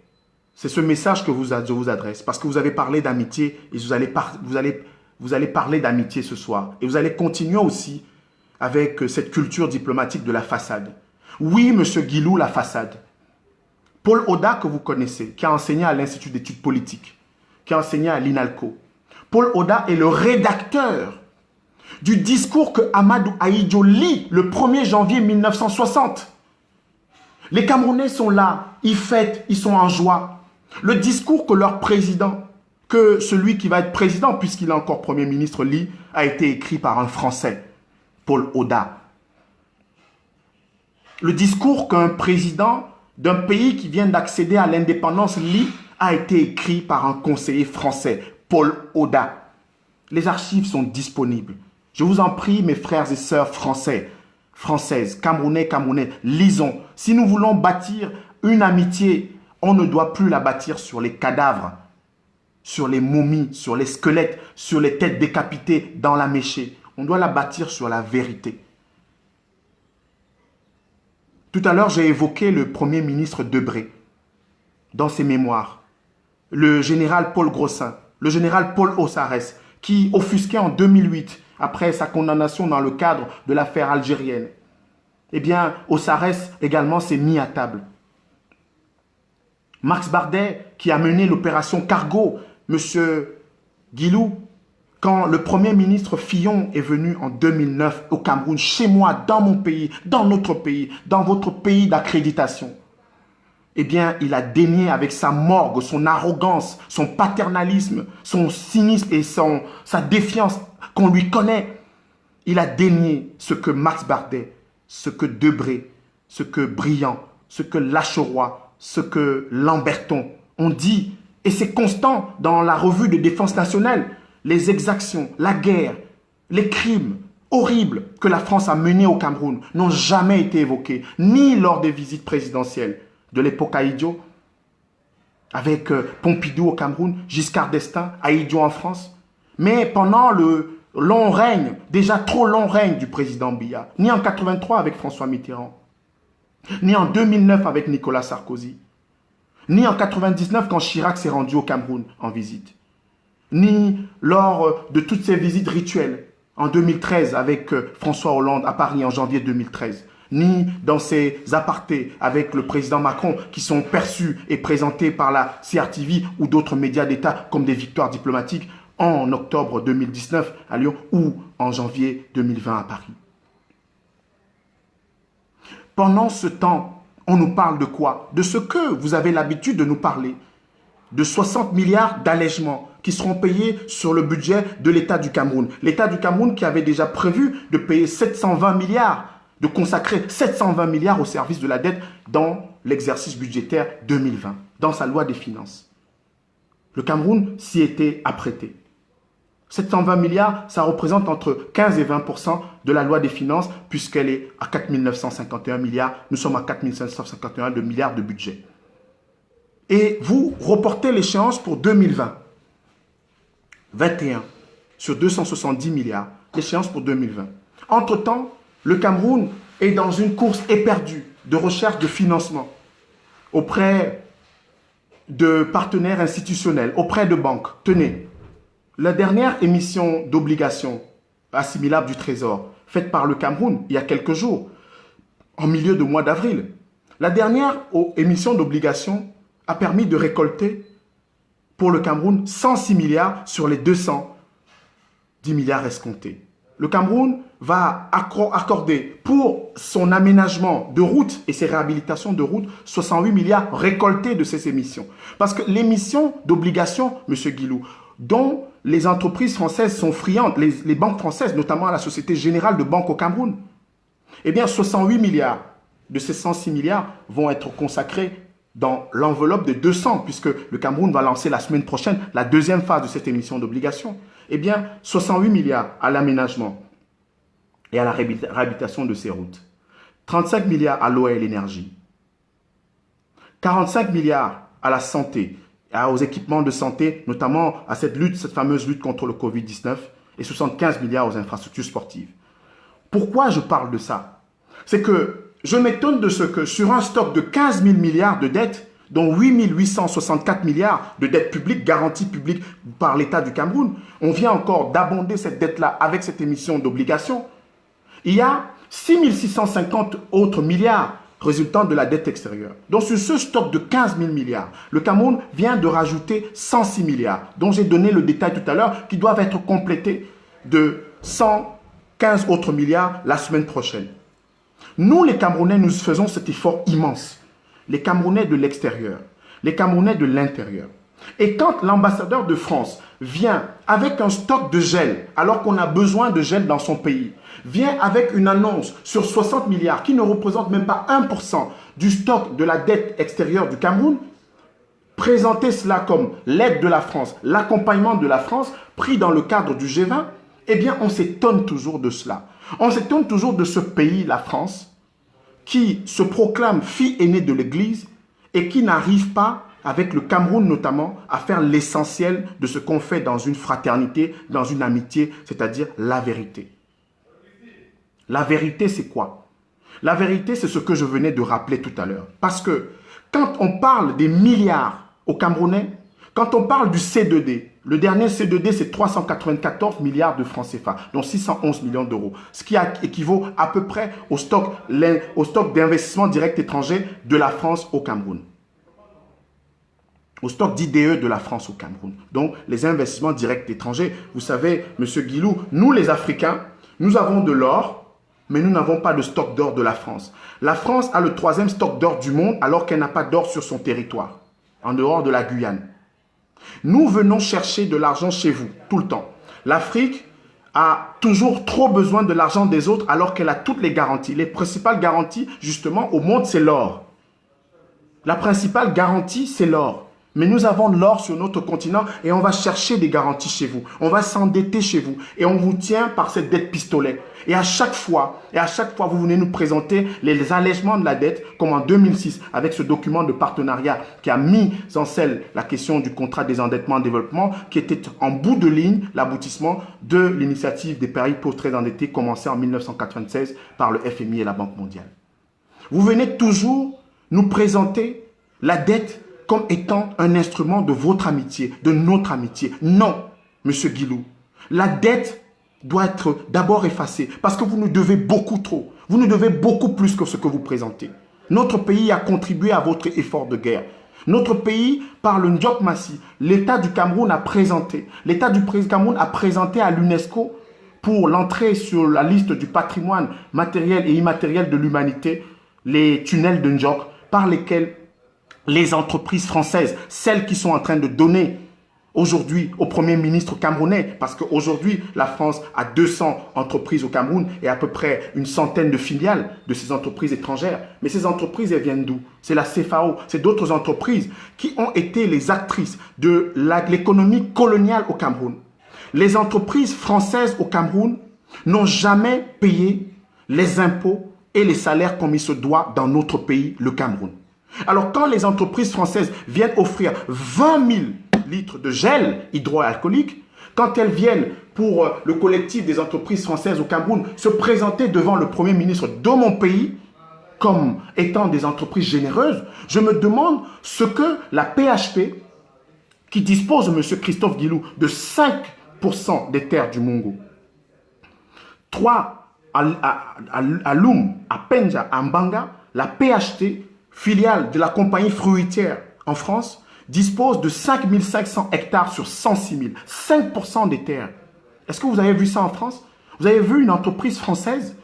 c'est ce message que je vous adresse. Parce que vous avez parlé d'amitié et vous allez parler d'amitié ce soir. Et vous allez continuer aussi avec cette culture diplomatique de la façade. Oui, M. Guilou, la façade. Paul Oda, que vous connaissez, qui a enseigné à l'Institut d'études politiques, qui a enseigné à l'INALCO. Paul Oda est le rédacteur du discours que Amadou Ahidjo lit le 1er janvier 1960. Les Camerounais sont là, ils fêtent, ils sont en joie. Le discours que leur président, que celui qui va être président, puisqu'il est encore Premier ministre, lit, a été écrit par un Français, Paul Oda. Le discours qu'un président d'un pays qui vient d'accéder à l'indépendance lit a été écrit par un conseiller français, Paul Oda. Les archives sont disponibles. Je vous en prie, mes frères et sœurs français, françaises, Camerounais, Camerounais, lisons. Si nous voulons bâtir une amitié, on ne doit plus la bâtir sur les cadavres, sur les momies, sur les squelettes, sur les têtes décapitées dans la méchée. On doit la bâtir sur la vérité. Tout à l'heure, j'ai évoqué le Premier ministre Debré dans ses mémoires. Le général Paul Grossin, le général Paul Ossarès, qui offusquait en 2008, après sa condamnation dans le cadre de l'affaire algérienne. Eh bien, Ossarès également s'est mis à table. Max Bardet, qui a mené l'opération Cargo, M. Guilou, quand le Premier ministre Fillon est venu en 2009 au Cameroun, chez moi, dans mon pays, dans notre pays, dans votre pays d'accréditation, eh bien, il a dénié avec sa morgue, son arrogance, son paternalisme, son cynisme et sa défiance qu'on lui connaît. Il a dénié ce que Max Bardet, ce que Debré, ce que Briand, ce que Lacheroy, ce que Lamberton ont dit. Et c'est constant dans la revue de défense nationale. Les exactions, la guerre, les crimes horribles que la France a menés au Cameroun n'ont jamais été évoqués, ni lors des visites présidentielles de l'époque Ahidjo, avec Pompidou au Cameroun, Giscard d'Estaing, Ahidjo en France, mais pendant le long règne, déjà trop long règne du président Biya, ni en 83 avec François Mitterrand, ni en 2009 avec Nicolas Sarkozy, ni en 99 quand Chirac s'est rendu au Cameroun en visite, ni lors de toutes ces visites rituelles en 2013 avec François Hollande à Paris en janvier 2013, ni dans ces apartés avec le président Macron qui sont perçus et présentés par la CRTV ou d'autres médias d'État comme des victoires diplomatiques en octobre 2019 à Lyon ou en janvier 2020 à Paris. Pendant ce temps, on nous parle de quoi? De ce que vous avez l'habitude de nous parler. De 60 milliards d'allègements qui seront payés sur le budget de l'État du Cameroun. L'État du Cameroun qui avait déjà prévu de payer 720 milliards, de consacrer 720 milliards au service de la dette dans l'exercice budgétaire 2020, dans sa loi des finances. Le Cameroun s'y était apprêté. 720 milliards, ça représente entre 15 et 20% de la loi des finances, puisqu'elle est à 4 951 milliards. Nous sommes à 4 551 de milliards de budget. Et vous reportez l'échéance pour 2020. 21 sur 270 milliards. L'échéance pour 2020. Entre-temps, le Cameroun est dans une course éperdue de recherche de financement auprès de partenaires institutionnels, auprès de banques. Tenez, la dernière émission d'obligations assimilables du Trésor, faite par le Cameroun il y a quelques jours, en milieu de mois d'avril, la dernière émission d'obligations a permis de récolter pour le Cameroun 106 milliards sur les 210 milliards escomptés. Le Cameroun va accorder pour son aménagement de routes et ses réhabilitations de routes 68 milliards récoltés de ces émissions. Parce que l'émission d'obligations, M. Guilou, dont les entreprises françaises sont friandes, les banques françaises, notamment la Société Générale de Banque au Cameroun, eh bien 68 milliards de ces 106 milliards vont être consacrés dans l'enveloppe de 200, puisque le Cameroun va lancer la semaine prochaine la deuxième phase de cette émission d'obligations. Eh bien, 68 milliards à l'aménagement et à la réhabilitation de ces routes. 35 milliards à l'eau et l'énergie. 45 milliards à la santé, aux équipements de santé, notamment à cette fameuse lutte contre le Covid-19, et 75 milliards aux infrastructures sportives. Pourquoi je parle de ça? C'est que je m'étonne de ce que sur un stock de 15 000 milliards de dettes, dont 8 864 milliards de dettes publiques, garanties publiques par l'État du Cameroun, on vient encore d'abonder cette dette-là avec cette émission d'obligations. Il y a 6 650 autres milliards résultant de la dette extérieure. Donc sur ce stock de 15 000 milliards, le Cameroun vient de rajouter 106 milliards, dont j'ai donné le détail tout à l'heure, qui doivent être complétés de 115 autres milliards la semaine prochaine. Nous, les Camerounais, nous faisons cet effort immense. Les Camerounais de l'extérieur, les Camerounais de l'intérieur. Et quand l'ambassadeur de France vient avec un stock de gel, alors qu'on a besoin de gel dans son pays, vient avec une annonce sur 60 milliards qui ne représente même pas 1% du stock de la dette extérieure du Cameroun, présenter cela comme l'aide de la France, l'accompagnement de la France pris dans le cadre du G20, eh bien on s'étonne toujours de cela. On s'étonne toujours de ce pays, la France, qui se proclame fille aînée de l'Église et qui n'arrive pas, avec le Cameroun notamment, à faire l'essentiel de ce qu'on fait dans une fraternité, dans une amitié, c'est-à-dire la vérité. La vérité, c'est quoi? La vérité, c'est ce que je venais de rappeler tout à l'heure. Parce que quand on parle des milliards aux Camerounais, quand on parle du C2D, le dernier C2D, c'est 394 milliards de francs CFA, dont 611 millions d'euros, ce qui équivaut à peu près au stock d'investissement direct étranger de la France au Cameroun. Au stock d'IDE de la France au Cameroun. Donc, les investissements directs étrangers. Vous savez, M. Guilou, nous les Africains, nous avons de l'or, mais nous n'avons pas de stock d'or de la France. La France a le 3e stock d'or du monde alors qu'elle n'a pas d'or sur son territoire, en dehors de la Guyane. Nous venons chercher de l'argent chez vous, tout le temps. L'Afrique a toujours trop besoin de l'argent des autres alors qu'elle a toutes les garanties. Les principales garanties, justement, au monde, c'est l'or. La principale garantie, c'est l'or. Mais nous avons de l'or sur notre continent et on va chercher des garanties chez vous. On va s'endetter chez vous et on vous tient par cette dette pistolet. Et à chaque fois, vous venez nous présenter les allègements de la dette, comme en 2006, avec ce document de partenariat qui a mis en scène la question du contrat des endettements en développement, qui était en bout de ligne l'aboutissement de l'initiative des pays pauvres très endettés, commencée en 1996 par le FMI et la Banque mondiale. Vous venez toujours nous présenter la dette comme étant un instrument de votre amitié, de notre amitié. Non, Monsieur Guilou. La dette doit être d'abord effacée parce que vous nous devez beaucoup trop. Vous nous devez beaucoup plus que ce que vous présentez. Notre pays a contribué à votre effort de guerre. Notre pays, par le Ndiop Massi, l'État du Cameroun a présenté. L'État du Cameroun a présenté à l'UNESCO pour l'entrée sur la liste du patrimoine matériel et immatériel de l'humanité, les tunnels de Ndjok par lesquels les entreprises françaises, celles qui sont en train de donner aujourd'hui au Premier ministre camerounais, parce qu'aujourd'hui, la France a 200 entreprises au Cameroun et à peu près une centaine de filiales de ces entreprises étrangères. Mais ces entreprises, elles viennent d'où? C'est la CFAO, c'est d'autres entreprises qui ont été les actrices de l'économie coloniale au Cameroun. Les entreprises françaises au Cameroun n'ont jamais payé les impôts et les salaires comme il se doit dans notre pays, le Cameroun. Alors, quand les entreprises françaises viennent offrir 20 000 litres de gel hydroalcoolique, quand elles viennent pour le collectif des entreprises françaises au Cameroun se présenter devant le Premier ministre de mon pays comme étant des entreprises généreuses, je me demande ce que la PHP, qui dispose, M. Christophe Guilou, de 5% des terres du Mongo, 3 à Loum, à Penja, à Mbanga, la PHT, filiale de la compagnie fruitière en France, dispose de 5 500 hectares sur 106 000. 5% des terres. Est-ce que vous avez vu ça en France? Vous avez vu une entreprise française,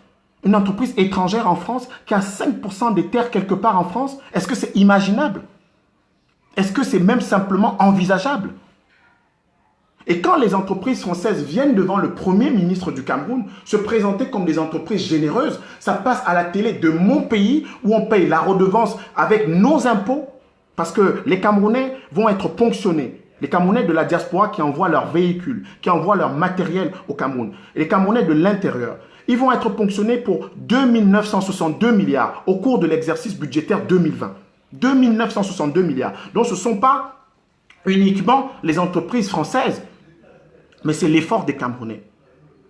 une entreprise étrangère en France qui a 5% des terres quelque part en France? Est-ce que c'est imaginable? Est-ce que c'est même simplement envisageable? Et quand les entreprises françaises viennent devant le Premier ministre du Cameroun se présenter comme des entreprises généreuses, ça passe à la télé de mon pays où on paye la redevance avec nos impôts parce que les Camerounais vont être ponctionnés. Les Camerounais de la diaspora qui envoient leurs véhicules, qui envoient leur matériel au Cameroun. Et les Camerounais de l'intérieur, ils vont être ponctionnés pour 2 962 milliards au cours de l'exercice budgétaire 2020. 2 962 milliards. Donc ce ne sont pas uniquement les entreprises françaises, mais c'est l'effort des Camerounais,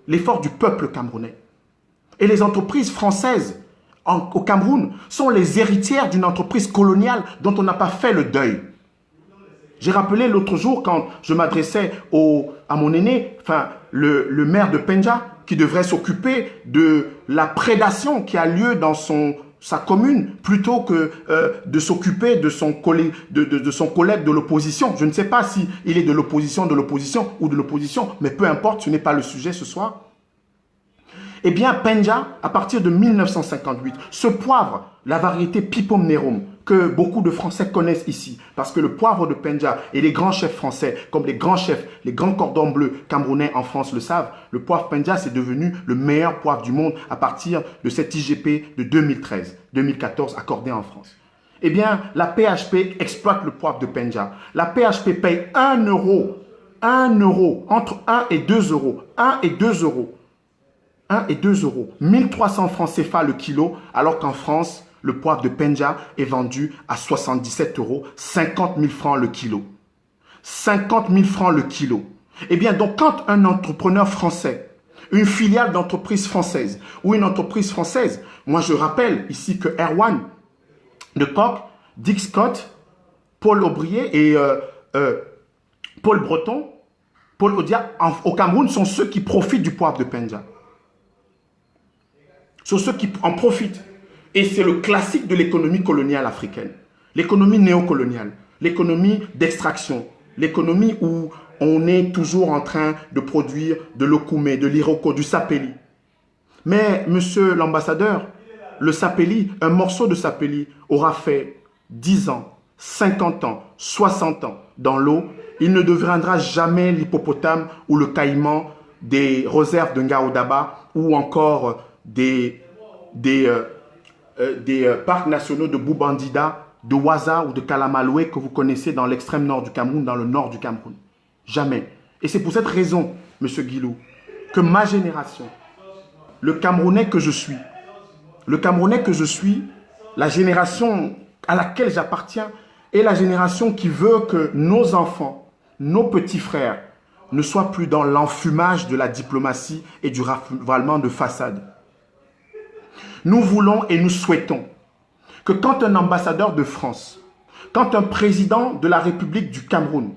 l'effort du peuple camerounais. Et les entreprises françaises au Cameroun sont les héritières d'une entreprise coloniale dont on n'a pas fait le deuil. J'ai rappelé l'autre jour quand je m'adressais à mon aîné, le maire de Penja, qui devrait s'occuper de la prédation qui a lieu dans sa commune, plutôt que de s'occuper de son collègue de l'opposition. Je ne sais pas s'il est de l'opposition ou de l'opposition, mais peu importe, ce n'est pas le sujet ce soir. Eh bien, Penja, à partir de 1958, ce poivre, la variété Pipom Nerum, que beaucoup de Français connaissent ici, parce que le poivre de Penja et les grands chefs français, comme les grands chefs, les grands cordons bleus camerounais en France le savent, le poivre Penja c'est devenu le meilleur poivre du monde à partir de cette IGP de 2014 accordée en France. Eh bien, la PHP exploite le poivre de Penja. La PHP paye 1 euro, entre 1 et 2 euros, 1 et 2 euros 1 et 2 euros. 1300 francs CFA le kilo, alors qu'en France, le poivre de Penja est vendu à 77 euros, 50 000 francs le kilo. 50 000 francs le kilo. Eh bien, donc, quand un entrepreneur français, une filiale d'entreprise française ou une entreprise française, moi je rappelle ici que Erwan de Kock, Dick Scott, Paul Aubrier et Paul Breton, Paul Odia, au Cameroun, sont ceux qui profitent du poivre de Penja. Sont ceux qui en profitent. Et c'est le classique de l'économie coloniale africaine. L'économie néocoloniale, l'économie d'extraction, l'économie où on est toujours en train de produire de l'okoumé, de l'iroko, du sapeli. Mais, monsieur l'ambassadeur, le sapeli, un morceau de sapeli aura fait 10 ans, 50 ans, 60 ans dans l'eau. Il ne deviendra jamais l'hippopotame ou le caïman des réserves de Ngaoudaba ou encore des parcs nationaux de Boubandida, de Ouaza ou de Kalamaloué que vous connaissez dans l'extrême nord du Cameroun, dans le nord du Cameroun. Jamais. Et c'est pour cette raison, monsieur Guilou, que ma génération, le Camerounais que je suis, la génération à laquelle j'appartiens, est la génération qui veut que nos enfants, nos petits frères, ne soient plus dans l'enfumage de la diplomatie et du ravalement de façade. Nous voulons et nous souhaitons que quand un ambassadeur de France, quand un président de la République du Cameroun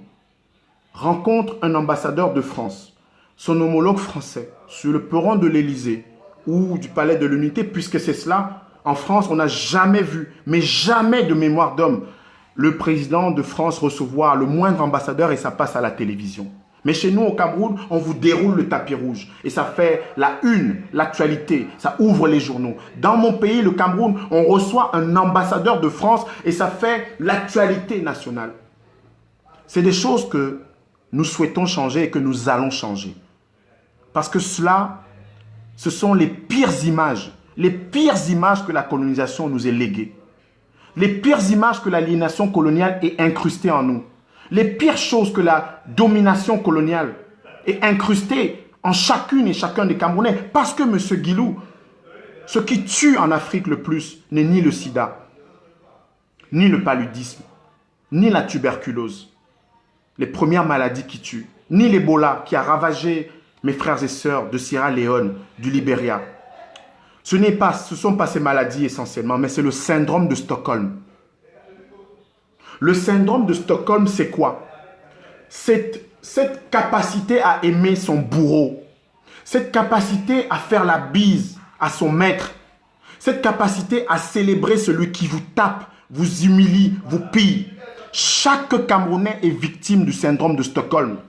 rencontre un ambassadeur de France, son homologue français, sur le perron de l'Élysée ou du Palais de l'Unité, puisque c'est cela, en France, on n'a jamais vu, mais jamais de mémoire d'homme, le président de France recevoir le moindre ambassadeur et ça passe à la télévision. Mais chez nous, au Cameroun, on vous déroule le tapis rouge. Et ça fait la une, l'actualité. Ça ouvre les journaux. Dans mon pays, le Cameroun, on reçoit un ambassadeur de France et ça fait l'actualité nationale. C'est des choses que nous souhaitons changer et que nous allons changer. Parce que cela, ce sont les pires images que la colonisation nous ait léguées. Les pires images que l'aliénation coloniale ait incrustées en nous. Les pires choses que la domination coloniale est incrustée en chacune et chacun des Camerounais. Parce que, monsieur Guilou, ce qui tue en Afrique le plus n'est ni le sida, ni le paludisme, ni la tuberculose, les premières maladies qui tuent, ni l'Ebola qui a ravagé mes frères et sœurs de Sierra Leone, du Libéria. Ce ne sont pas ces maladies essentiellement, mais c'est le syndrome de Stockholm. Le syndrome de Stockholm, c'est quoi? Cette capacité à aimer son bourreau, cette capacité à faire la bise à son maître, cette capacité à célébrer celui qui vous tape, vous humilie, vous pille. Chaque Camerounais est victime du syndrome de Stockholm.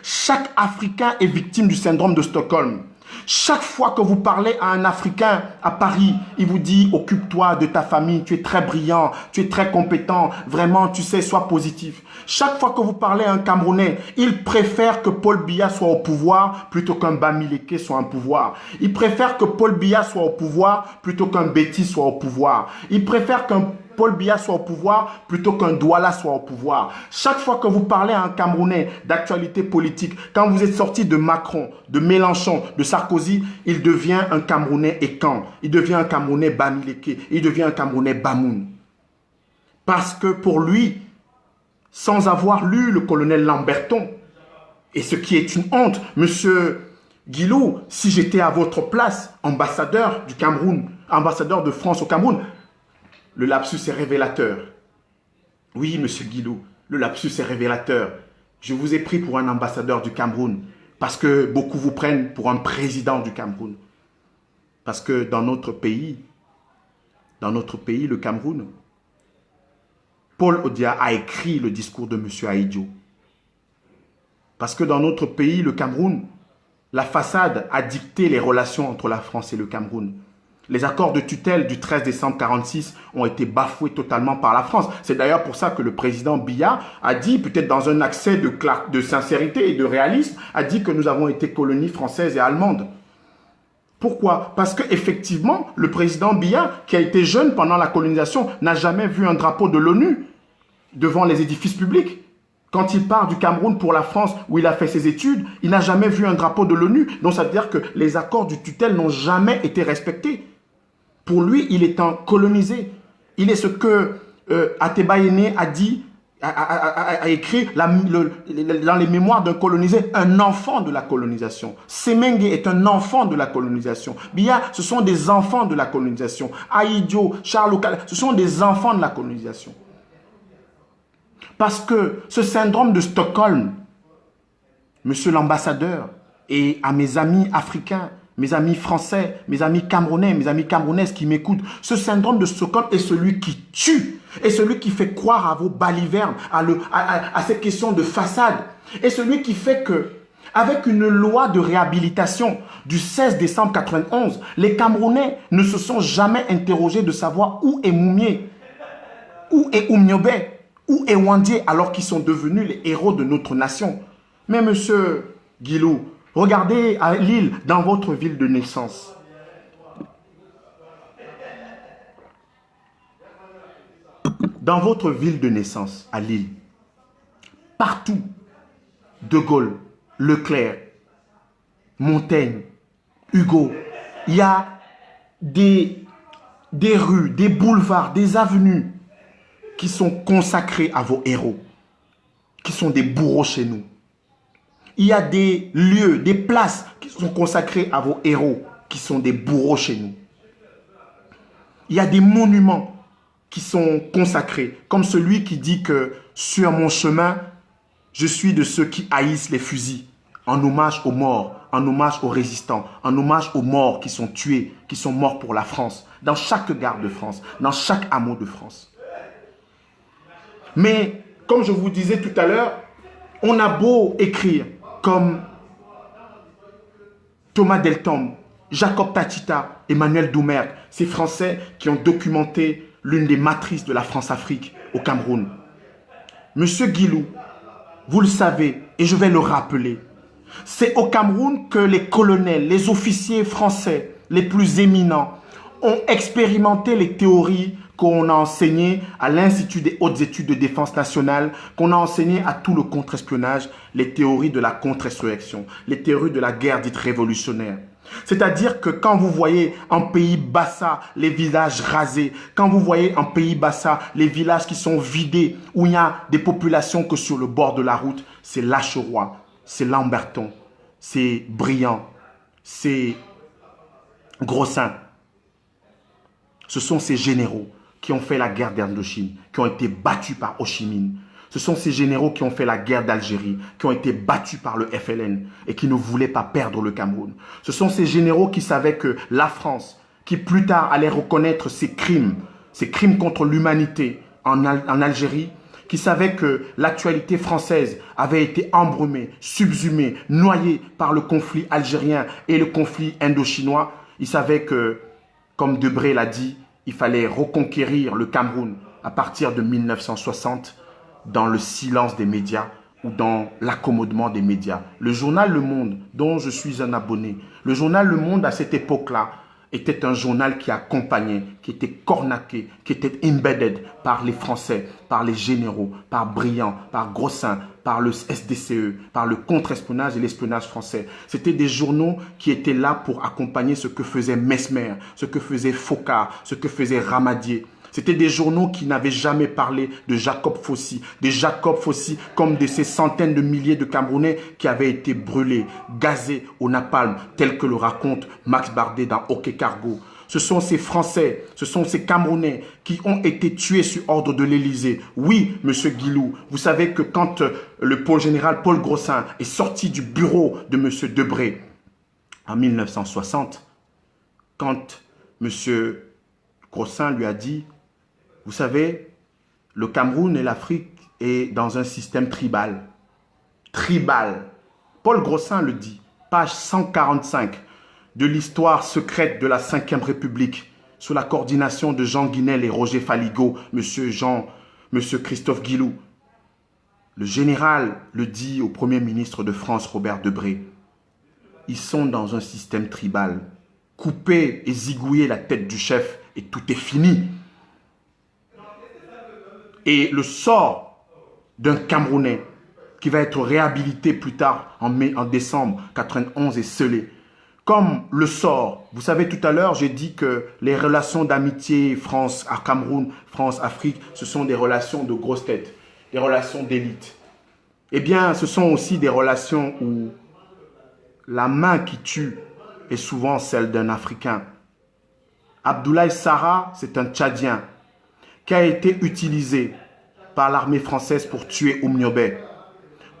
Chaque Africain est victime du syndrome de Stockholm. Chaque fois que vous parlez à un Africain à Paris, il vous dit « Occupe-toi de ta famille, tu es très brillant, tu es très compétent, vraiment, tu sais, sois positif. » Chaque fois que vous parlez à un Camerounais, il préfère que Paul Biya soit au pouvoir plutôt qu'un Bamileke soit au pouvoir. Il préfère que Paul Biya soit au pouvoir plutôt qu'un Betty soit au pouvoir. Il préfère qu'un Paul Biya soit au pouvoir plutôt qu'un Douala soit au pouvoir. Chaque fois que vous parlez à un Camerounais d'actualité politique, quand vous êtes sorti de Macron, de Mélenchon, de Sarkozy, il devient un Camerounais écan. Il devient un Camerounais Bamileke. Il devient un Camerounais Bamoun. Parce que pour lui, sans avoir lu le colonel Lamberton, et ce qui est une honte, monsieur Guilou, si j'étais à votre place, ambassadeur du Cameroun, ambassadeur de France au Cameroun, le lapsus est révélateur. Oui, monsieur Guilou, le lapsus est révélateur. Je vous ai pris pour un ambassadeur du Cameroun parce que beaucoup vous prennent pour un président du Cameroun. Parce que dans notre pays, le Cameroun, Paul Odia a écrit le discours de monsieur Ahidjo. Parce que dans notre pays, le Cameroun, la façade a dicté les relations entre la France et le Cameroun. Les accords de tutelle du 13 décembre 1946 ont été bafoués totalement par la France. C'est d'ailleurs pour ça que le président Biya a dit, peut-être dans un accès de sincérité et de réalisme, a dit que nous avons été colonie française et allemande. Pourquoi? Parce qu'effectivement, le président Biya, qui a été jeune pendant la colonisation, n'a jamais vu un drapeau de l'ONU devant les édifices publics. Quand il part du Cameroun pour la France, où il a fait ses études, il n'a jamais vu un drapeau de l'ONU. Donc ça veut dire que les accords du tutelle n'ont jamais été respectés. Pour lui, il est un colonisé. Il est ce que Ateba-Yene a dit, a écrit dans les mémoires d'un colonisé, un enfant de la colonisation. Semengue est un enfant de la colonisation. Biya, ce sont des enfants de la colonisation. Aïdio, Charles Okala, ce sont des enfants de la colonisation. Parce que ce syndrome de Stockholm, monsieur l'ambassadeur, et à mes amis africains, mes amis français, mes amis camerounais, mes amis camerounaises qui m'écoutent, ce syndrome de Stockholm est celui qui tue, est celui qui fait croire à vos balivernes, à ces questions de façade, est celui qui fait que, avec une loi de réhabilitation du 16 décembre 91, les Camerounais ne se sont jamais interrogés de savoir où est Moumié, où est Oumniobé, où est Wandié, alors qu'ils sont devenus les héros de notre nation. Mais monsieur Guilou, regardez à Lille, dans votre ville de naissance. Dans votre ville de naissance, à Lille, partout, De Gaulle, Leclerc, Montaigne, Hugo, il y a des rues, des boulevards, des avenues qui sont consacrés à vos héros, qui sont des bourreaux chez nous. Il y a des lieux, des places qui sont consacrées à vos héros, qui sont des bourreaux chez nous. Il y a des monuments qui sont consacrés, comme celui qui dit que sur mon chemin, je suis de ceux qui haïssent les fusils, en hommage aux morts, en hommage aux résistants, en hommage aux morts qui sont tués, qui sont morts pour la France, dans chaque gare de France, dans chaque hameau de France. Mais, comme je vous disais tout à l'heure, on a beau écrire comme Thomas Deltombe, Jacob Tachita, Emmanuel Doumergue, ces Français qui ont documenté l'une des matrices de la France-Afrique au Cameroun. Monsieur Guilou, vous le savez, et je vais le rappeler, c'est au Cameroun que les colonels, les officiers français les plus éminents ont expérimenté les théories qu'on a enseignées à l'Institut des hautes études de défense nationale, qu'on a enseignées à tout le contre-espionnage, les théories de la contre-insurrection, les théories de la guerre dite révolutionnaire. C'est-à-dire que quand vous voyez en pays Bassa les villages rasés, quand vous voyez en pays Bassa les villages qui sont vidés, où il n'y a des populations que sur le bord de la route, c'est Lacheroy, c'est Lamberton, c'est Briand, c'est Grossin. Ce sont ces généraux qui ont fait la guerre d'Indochine, qui ont été battus par Ho Chi Minh. Ce sont ces généraux qui ont fait la guerre d'Algérie, qui ont été battus par le FLN et qui ne voulaient pas perdre le Cameroun. Ce sont ces généraux qui savaient que la France, qui plus tard allait reconnaître ses crimes contre l'humanité en Algérie, qui savaient que l'actualité française avait été embrumée, subsumée, noyée par le conflit algérien et le conflit indo-chinois. Ils savaient que, comme Debré l'a dit, il fallait reconquérir le Cameroun à partir de 1960 dans le silence des médias ou dans l'accommodement des médias. Le journal Le Monde, dont je suis un abonné, le journal Le Monde à cette époque-là était un journal qui accompagnait, qui était cornaqué, qui était embedded par les Français, par les généraux, par Briand, par Grossin, par le SDCE, par le contre-espionnage et l'espionnage français. C'était des journaux qui étaient là pour accompagner ce que faisait Mesmer, ce que faisait Focard, ce que faisait Ramadier. C'était des journaux qui n'avaient jamais parlé de Jacob Fossi, comme de ces centaines de milliers de Camerounais qui avaient été brûlés, gazés au napalm, tel que le raconte Max Bardet dans Hockey Cargo. Ce sont ces Français, ce sont ces Camerounais qui ont été tués sur ordre de l'Élysée. Oui, monsieur Guilou, vous savez que quand le général Paul Grossin est sorti du bureau de monsieur Debré en 1960, quand monsieur Grossin lui a dit: vous savez, le Cameroun et l'Afrique est dans un système tribal. Tribal. Paul Grossin le dit, page 145 de l'histoire secrète de la 5e République, sous la coordination de Jean Guinel et Roger Faligot, monsieur Christophe Guilou. Le général le dit au Premier ministre de France, Robert Debré. Ils sont dans un système tribal. Couper et zigouiller la tête du chef et tout est fini. Et le sort d'un Camerounais qui va être réhabilité plus tard en décembre 91 est scellé. Comme le sort, vous savez tout à l'heure, j'ai dit que les relations d'amitié France à Cameroun, France-Afrique, ce sont des relations de grosses têtes, des relations d'élite. Eh bien, ce sont aussi des relations où la main qui tue est souvent celle d'un Africain. Abdoulaye Sarra, c'est un Tchadien qui a été utilisé par l'armée française pour tuer Oumniobé.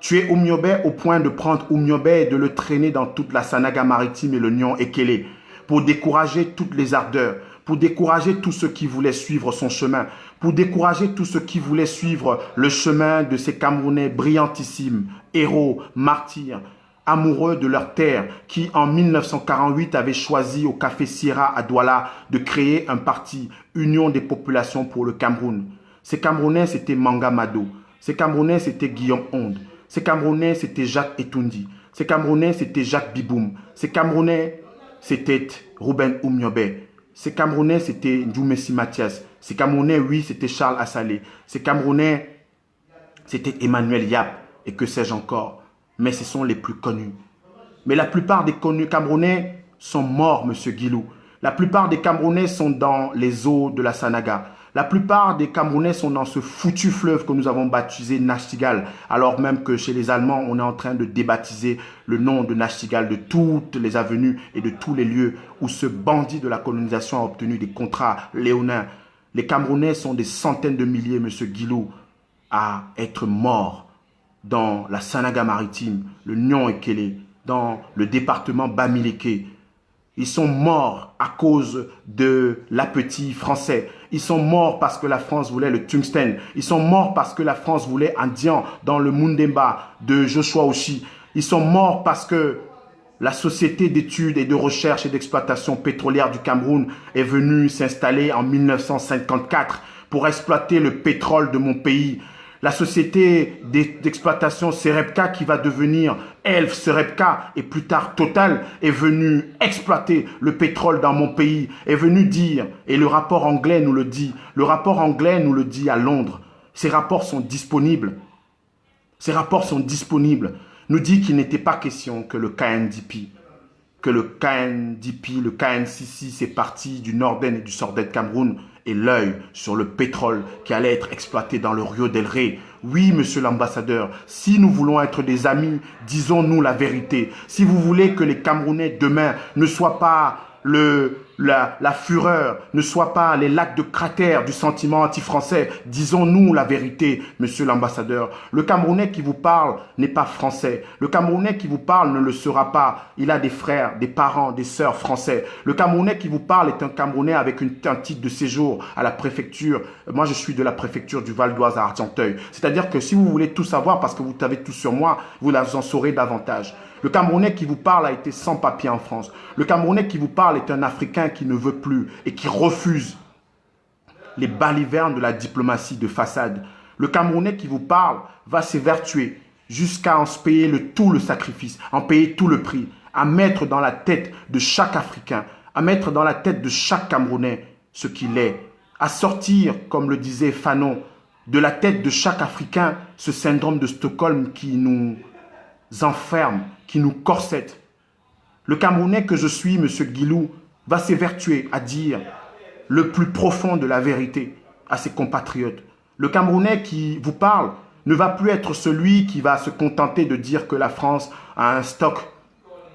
Tuer Oumniobé au point de prendre Oumniobé et de le traîner dans toute la Sanaga maritime et le Nyon Ekele pour décourager toutes les ardeurs, pour décourager tous ceux qui voulaient suivre son chemin, pour décourager tous ceux qui voulaient suivre le chemin de ces Camerounais brillantissimes, héros, martyrs, amoureux de leur terre, qui en 1948 avaient choisi au Café Sierra à Douala de créer un parti, Union des populations pour le Cameroun. Ces Camerounais, c'était Manga Mado. Ces Camerounais, c'était Guillaume Onde. Ces Camerounais, c'était Jacques Etoundi. Ces Camerounais, c'était Jacques Biboum. Ces Camerounais, c'était Ruben Oumniobé. Ces Camerounais, c'était Ndjoumessi Mathias. Ces Camerounais, oui, c'était Charles Assalé. Ces Camerounais, c'était Emmanuel Yap. Et que sais-je encore. Mais ce sont les plus connus. Mais la plupart des connus Camerounais sont morts, monsieur Guilou. La plupart des Camerounais sont dans les eaux de la Sanaga. La plupart des Camerounais sont dans ce foutu fleuve que nous avons baptisé Nachtigal, alors même que chez les Allemands, on est en train de débaptiser le nom de Nachtigal de toutes les avenues et de tous les lieux où ce bandit de la colonisation a obtenu des contrats léonins. Les Camerounais sont des centaines de milliers, monsieur Guilou, à être morts dans la Sanaga maritime, le Nyon Ekele, dans le département Bamileke. Ils sont morts à cause de l'appétit français. Ils sont morts parce que la France voulait le tungstène. Ils sont morts parce que la France voulait un diamant dans le Mundemba de Joshua Oshi. Ils sont morts parce que la société d'études et de recherche et d'exploitation pétrolière du Cameroun est venue s'installer en 1954 pour exploiter le pétrole de mon pays. La société d'exploitation Serepka qui va devenir Elf Serepka et plus tard Total est venue exploiter le pétrole dans mon pays, est venue dire, et le rapport anglais nous le dit, à Londres, ces rapports sont disponibles. Ces rapports sont disponibles. Nous dit qu'il n'était pas question que le KNDP, le KNCC, c'est parti du Norden et du Sordette Cameroun, et l'œil sur le pétrole qui allait être exploité dans le Rio del Rey. Oui, monsieur l'ambassadeur, si nous voulons être des amis, disons-nous la vérité. Si vous voulez que les Camerounais demain ne soient pas la fureur, ne soient pas les lacs de cratères du sentiment anti-français, disons-nous la vérité, monsieur l'ambassadeur. Le Camerounais qui vous parle n'est pas français. Le Camerounais qui vous parle ne le sera pas. Il a des frères, des parents, des sœurs français. Le Camerounais qui vous parle est un Camerounais avec un titre de séjour à la préfecture. Moi, je suis de la préfecture du Val d'Oise à Argenteuil. C'est-à-dire que si vous voulez tout savoir, parce que vous avez tout sur moi, vous en saurez davantage. Le Camerounais qui vous parle a été sans papier en France. Le Camerounais qui vous parle est un Africain qui ne veut plus et qui refuse les balivernes de la diplomatie de façade. Le Camerounais qui vous parle va s'évertuer jusqu'à en payer tout le sacrifice, en payer tout le prix, à mettre dans la tête de chaque Africain, à mettre dans la tête de chaque Camerounais ce qu'il est, à sortir, comme le disait Fanon, de la tête de chaque Africain ce syndrome de Stockholm qui nous enferme, qui nous corsette. Le Camerounais que je suis, monsieur Guilou, va s'évertuer à dire le plus profond de la vérité à ses compatriotes. Le Camerounais qui vous parle ne va plus être celui qui va se contenter de dire que la France a un stock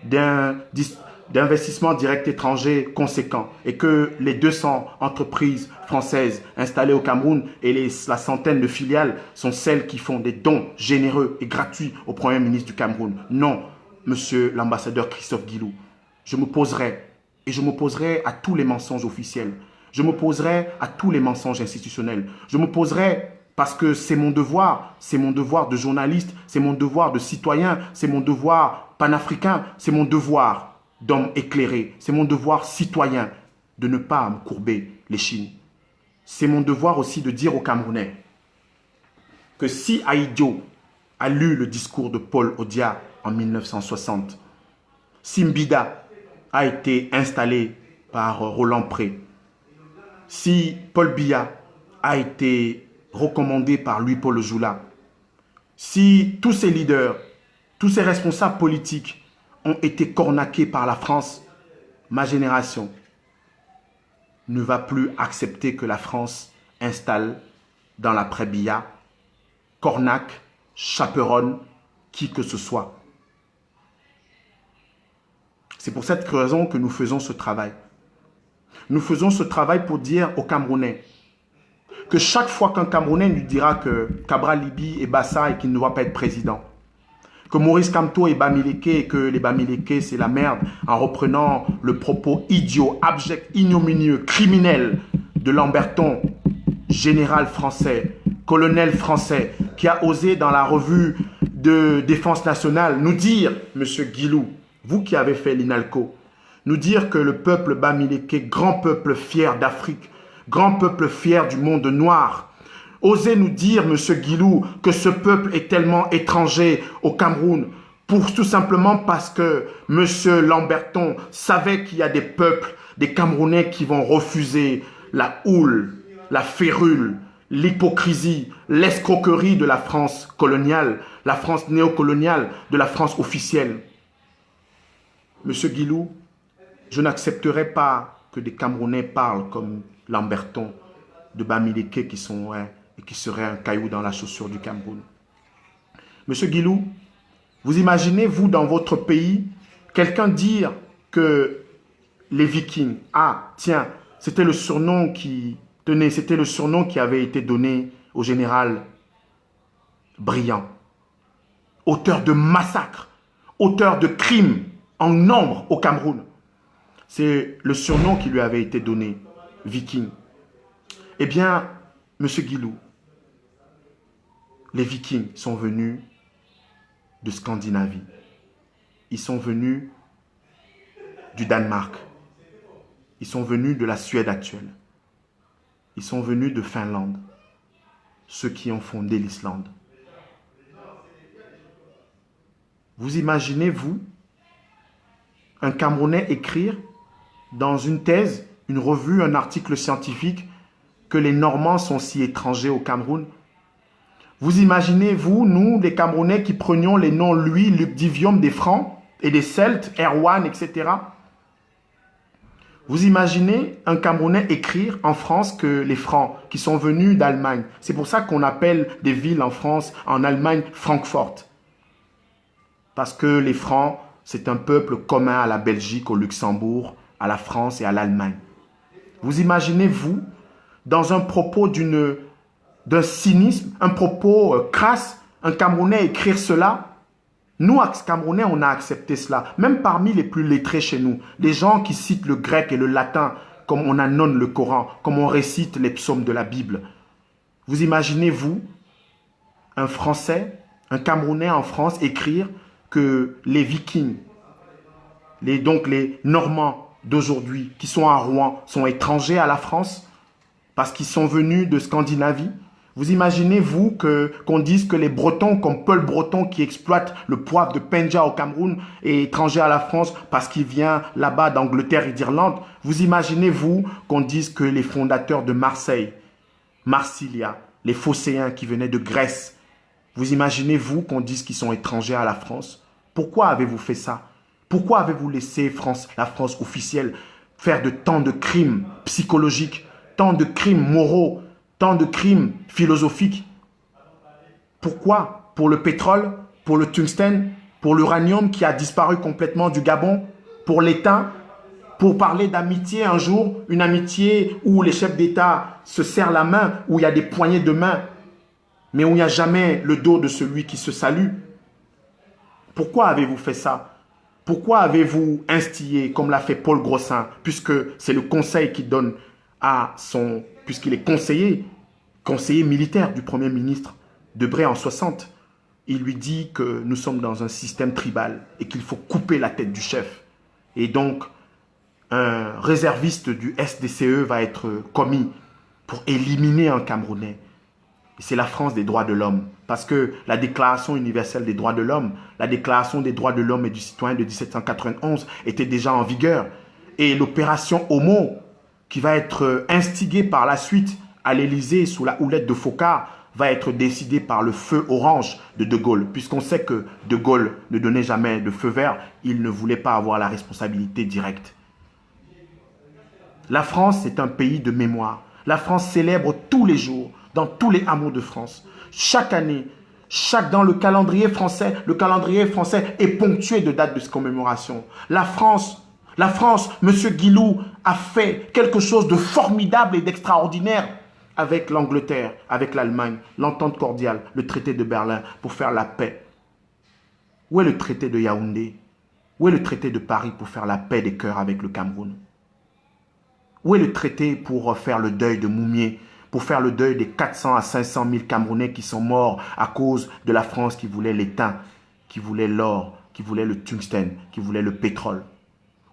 d'investissement direct étranger conséquent et que les 200 entreprises françaises installées au Cameroun et la centaine de filiales sont celles qui font des dons généreux et gratuits au Premier ministre du Cameroun. Non, monsieur l'ambassadeur Christophe Guilou, je m'opposerai et je m'opposerai à tous les mensonges officiels. Je m'opposerai à tous les mensonges institutionnels. Je m'opposerai parce que c'est mon devoir de journaliste, c'est mon devoir de citoyen, c'est mon devoir panafricain, c'est mon devoir d'homme éclairé, c'est mon devoir citoyen de ne pas me courber les chines. C'est mon devoir aussi de dire aux Camerounais que si Aïdjo a lu le discours de Paul Odia en 1960, si Mbida a été installé par Roland Pré, si Paul Biya a été recommandé par Louis-Paul Joula, si tous ces leaders, tous ces responsables politiques ont été cornaqués par la France, ma génération ne va plus accepter que la France installe dans l'après-Bia, cornaque, chaperonne, qui que ce soit. C'est pour cette raison que nous faisons ce travail. Nous faisons ce travail pour dire aux Camerounais que chaque fois qu'un Camerounais nous dira que Cabral Liby est Bassa et qu'il ne doit pas être président, que Maurice Kamto est Bamileke et que les Bamileke c'est la merde, en reprenant le propos idiot, abject, ignominieux, criminel de Lamberton, général français, colonel français, qui a osé dans la revue de défense nationale nous dire, monsieur Guilou, vous qui avez fait l'INALCO, nous dire que le peuple Bamileke, grand peuple fier d'Afrique, grand peuple fier du monde noir, osez nous dire, monsieur Guilou, que ce peuple est tellement étranger au Cameroun, tout simplement parce que monsieur Lamberton savait qu'il y a des peuples, des Camerounais qui vont refuser la houle, la férule, l'hypocrisie, l'escroquerie de la France coloniale, la France néocoloniale, de la France officielle. Monsieur Guilou, je n'accepterai pas que des Camerounais parlent comme Lamberton, de Bamileke qui sont et qui seraient un caillou dans la chaussure du Cameroun. Monsieur Guilou, vous imaginez, vous, dans votre pays, quelqu'un dire que les Vikings, ah, tiens, c'était le surnom qui avait été donné au général Briand, auteur de massacres, auteur de crimes en nombre au Cameroun. C'est le surnom qui lui avait été donné, Viking. Eh bien, monsieur Guilou, les Vikings sont venus de Scandinavie. Ils sont venus du Danemark. Ils sont venus de la Suède actuelle. Ils sont venus de Finlande, ceux qui ont fondé l'Islande. Vous imaginez, vous, un Camerounais écrire dans une thèse, une revue, un article scientifique, que les Normands sont si étrangers au Cameroun? Vous imaginez, vous, nous, les Camerounais qui prenions les noms Louis, Luc Divium des Francs et des Celtes, Erwan, etc. Vous imaginez un Camerounais écrire en France que les Francs qui sont venus d'Allemagne, c'est pour ça qu'on appelle des villes en France, en Allemagne, Francfort. Parce que les Francs, c'est un peuple commun à la Belgique, au Luxembourg, à la France et à l'Allemagne. Vous imaginez, vous, dans un propos d'un cynisme, un propos crasse, un Camerounais écrire cela? Nous, Camerounais, on a accepté cela. Même parmi les plus lettrés chez nous, les gens qui citent le grec et le latin, comme on annonce le Coran, comme on récite les psaumes de la Bible. Vous imaginez, vous, un Français, un Camerounais en France écrire que les Vikings, donc les Normands d'aujourd'hui, qui sont à Rouen, sont étrangers à la France parce qu'ils sont venus de Scandinavie? Vous imaginez, vous, qu'on dise que les Bretons, comme Paul Breton qui exploite le poivre de Penja au Cameroun, est étranger à la France parce qu'il vient là-bas d'Angleterre et d'Irlande? Vous imaginez, vous, qu'on dise que les fondateurs de Marseille, Marsilia, les Phocéens qui venaient de Grèce, vous imaginez, vous, qu'on dise qu'ils sont étrangers à la France? Pourquoi avez-vous fait ça? Pourquoi avez-vous laissé la France officielle faire de tant de crimes psychologiques, tant de crimes moraux, tant de crimes philosophiques? Pourquoi? Pour le pétrole, pour le tungstène, pour l'uranium qui a disparu complètement du Gabon, pour l'étain, pour parler d'amitié un jour, une amitié où les chefs d'État se serrent la main, où il y a des poignées de main, mais où il n'y a jamais le dos de celui qui se salue. Pourquoi avez-vous fait ça? Pourquoi avez-vous instillé, comme l'a fait Paul Grossin, puisque c'est le conseil qui donne à son... puisqu'il est conseiller militaire du Premier ministre Debré en 60, il lui dit que nous sommes dans un système tribal et qu'il faut couper la tête du chef. Et donc, un réserviste du SDCE va être commis pour éliminer un Camerounais. Et c'est la France des droits de l'homme. Parce que la Déclaration universelle des droits de l'homme, la Déclaration des droits de l'homme et du citoyen de 1791 était déjà en vigueur. Et l'opération Homo, qui va être instigée par la suite à l'Élysée sous la houlette de Foccart, va être décidé par le feu orange de Gaulle, puisqu'on sait que De Gaulle ne donnait jamais de feu vert, il ne voulait pas avoir la responsabilité directe. La France est un pays de mémoire. La France célèbre tous les jours, dans tous les hameaux de France. Chaque année, dans le calendrier français est ponctué de dates de commémoration. La France, M. Guilou a fait quelque chose de formidable et d'extraordinaire avec l'Angleterre, avec l'Allemagne, l'entente cordiale, le traité de Berlin pour faire la paix. Où est le traité de Yaoundé? Où est le traité de Paris pour faire la paix des cœurs avec le Cameroun? Où est le traité pour faire le deuil de Moumié, pour faire le deuil des 400 à 500 000 Camerounais qui sont morts à cause de la France qui voulait l'étain, qui voulait l'or, qui voulait le tungstène, qui voulait le pétrole?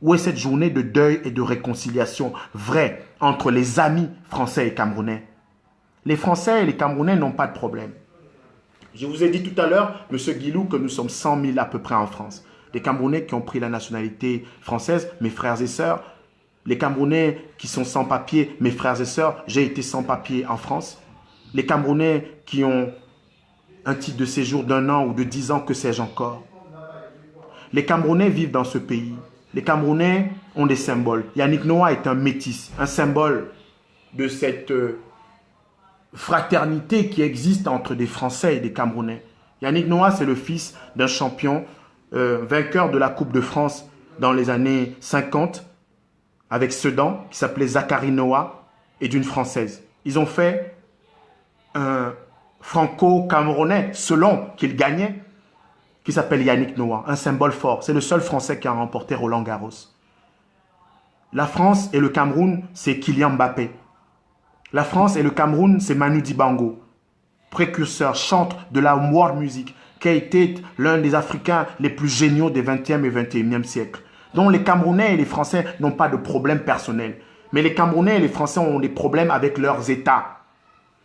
Où est cette journée de deuil et de réconciliation vraie entre les amis français et camerounais? Les Français et les Camerounais n'ont pas de problème. Je vous ai dit tout à l'heure, M. Guilou, que nous sommes 100 000 à peu près en France. Les Camerounais qui ont pris la nationalité française, mes frères et sœurs. Les Camerounais qui sont sans papier, mes frères et sœurs, j'ai été sans papier en France. Les Camerounais qui ont un titre de séjour d'1 an ou de 10 ans, que sais-je encore. Les Camerounais vivent dans ce pays. Les Camerounais ont des symboles. Yannick Noah est un métis, un symbole de cette fraternité qui existe entre des Français et des Camerounais. Yannick Noah, c'est le fils d'un champion, vainqueur de la Coupe de France dans les années 50, avec Sedan, qui s'appelait Zachary Noah, et d'une Française. Ils ont fait un franco-camerounais, selon qu'il gagnait, qui s'appelle Yannick Noah, un symbole fort. C'est le seul Français qui a remporté Roland-Garros. La France et le Cameroun, c'est Kylian Mbappé. La France et le Cameroun, c'est Manu Dibango, précurseur, chantre de la world music, qui a été l'un des Africains les plus géniaux des 20e et 21e siècles. Donc les Camerounais et les Français n'ont pas de problème personnel. Mais les Camerounais et les Français ont des problèmes avec leurs États,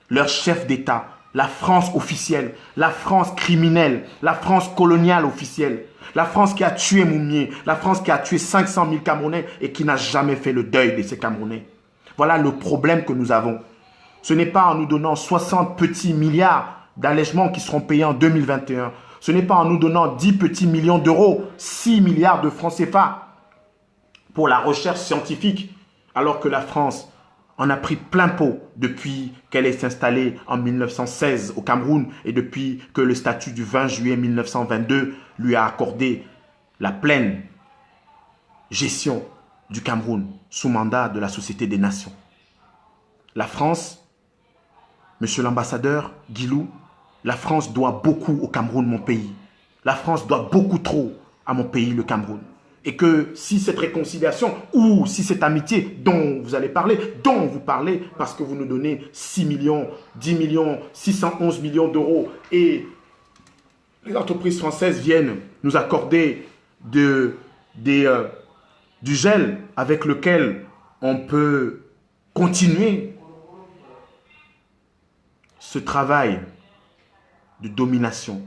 leurs chefs d'État, la France officielle, la France criminelle, la France coloniale officielle, la France qui a tué Moumié, la France qui a tué 500 000 Camerounais et qui n'a jamais fait le deuil de ces Camerounais. Voilà le problème que nous avons. Ce n'est pas en nous donnant 60 petits milliards d'allègements qui seront payés en 2021. Ce n'est pas en nous donnant 10 petits millions d'euros, 6 milliards de francs CFA pour la recherche scientifique, alors que la France en a pris plein pot depuis qu'elle s'est installée en 1916 au Cameroun et depuis que le statut du 20 juillet 1922 lui a accordé la pleine gestion du Cameroun sous mandat de la Société des Nations. La France, monsieur l'ambassadeur Guilou, la France doit beaucoup au Cameroun, mon pays. La France doit beaucoup trop à mon pays, le Cameroun. Et que si cette réconciliation ou si cette amitié dont vous allez parler, dont vous parlez, parce que vous nous donnez 6 millions, 10 millions, 611 millions d'euros et les entreprises françaises viennent nous accorder du gel avec lequel on peut continuer ce travail de domination,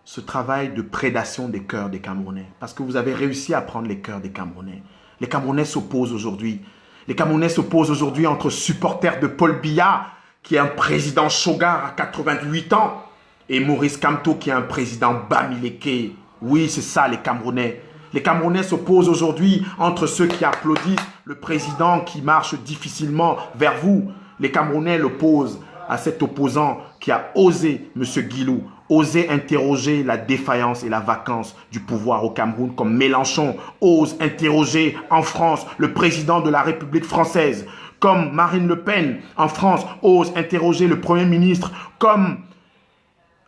ce travail de prédation des cœurs des Camerounais. Parce que vous avez réussi à prendre les cœurs des Camerounais. Les Camerounais s'opposent aujourd'hui. Les Camerounais s'opposent aujourd'hui entre supporters de Paul Biya, qui est un président Shogar à 88 ans, et Maurice Kamto, qui est un président Bamileke. Oui, c'est ça les Camerounais. Les Camerounais s'opposent aujourd'hui entre ceux qui applaudissent le président qui marche difficilement vers vous. Les Camerounais l'opposent à cet opposant qui a osé, M. Guilou, osé interroger la défaillance et la vacance du pouvoir au Cameroun, comme Mélenchon ose interroger en France le président de la République française, comme Marine Le Pen en France ose interroger le Premier ministre, comme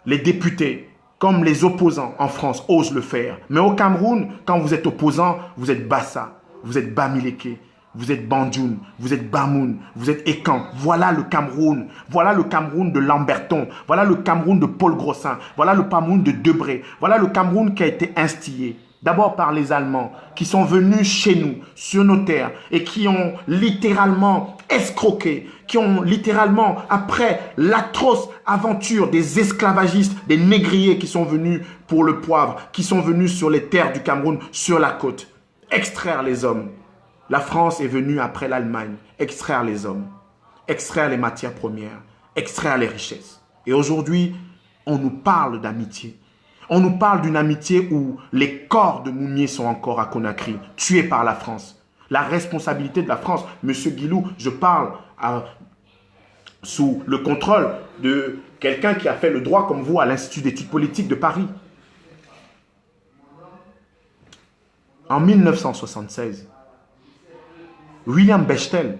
les députés, comme les opposants en France osent le faire. Mais au Cameroun, quand vous êtes opposant, vous êtes Bassa, vous êtes Bamileke, vous êtes Bandjoun, vous êtes Bamoun, vous êtes Ekan. Voilà le Cameroun. Voilà le Cameroun de Lamberton. Voilà le Cameroun de Paul Grossin. Voilà le Cameroun de Debré. Voilà le Cameroun qui a été instillé. D'abord par les Allemands qui sont venus chez nous, sur nos terres, et qui ont littéralement escroqué, qui ont littéralement, après l'atroce aventure des esclavagistes, des négriers qui sont venus pour le poivre, qui sont venus sur les terres du Cameroun, sur la côte, extraire les hommes. La France est venue après l'Allemagne, extraire les hommes, extraire les matières premières, extraire les richesses. Et aujourd'hui, on nous parle d'amitié. On nous parle d'une amitié où les corps de Moumié sont encore à Conakry, tués par la France. La responsabilité de la France, Monsieur Guilou, je parle sous le contrôle de quelqu'un qui a fait le droit comme vous à l'Institut d'études politiques de Paris. En 1976, William Bechtel,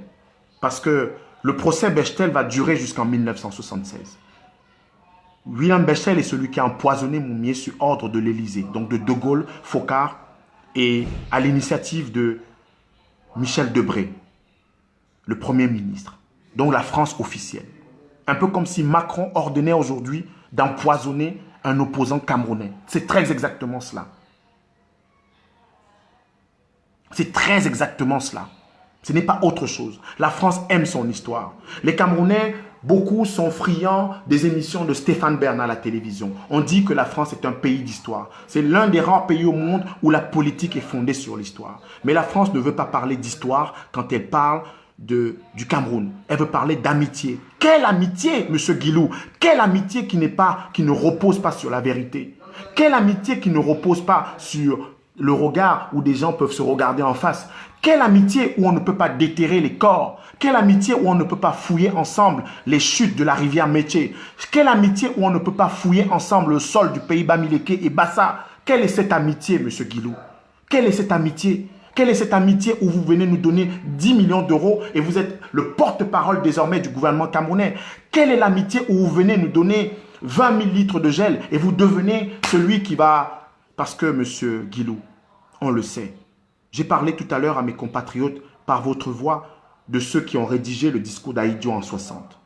parce que le procès Bechtel va durer jusqu'en 1976. William Bechtel est celui qui a empoisonné Moumié sur ordre de l'Élysée, donc de De Gaulle, Foccart et à l'initiative de Michel Debré, le Premier ministre, donc la France officielle. Un peu comme si Macron ordonnait aujourd'hui d'empoisonner un opposant camerounais. C'est très exactement cela. C'est très exactement cela. Ce n'est pas autre chose. La France aime son histoire. Les Camerounais, beaucoup sont friands des émissions de Stéphane Bern à la télévision. On dit que la France est un pays d'histoire. C'est l'un des rares pays au monde où la politique est fondée sur l'histoire. Mais la France ne veut pas parler d'histoire quand elle parle du Cameroun. Elle veut parler d'amitié. Quelle amitié, Monsieur Guilou? Quelle amitié qui ne repose pas sur la vérité? Quelle amitié qui ne repose pas sur le regard où des gens peuvent se regarder en face? Quelle amitié où on ne peut pas déterrer les corps? Quelle amitié où on ne peut pas fouiller ensemble les chutes de la rivière Métier? Quelle amitié où on ne peut pas fouiller ensemble le sol du pays Bamileke et Bassa? Quelle est cette amitié, Monsieur Guilou? Quelle est cette amitié? Quelle est cette amitié où vous venez nous donner 10 millions d'euros et vous êtes le porte-parole désormais du gouvernement camerounais? Quelle est l'amitié où vous venez nous donner 20 000 litres de gel et vous devenez celui qui va... Parce que, Monsieur Guilou, on le sait. J'ai parlé tout à l'heure à mes compatriotes par votre voix de ceux qui ont rédigé le discours d'Ahidjo en 60.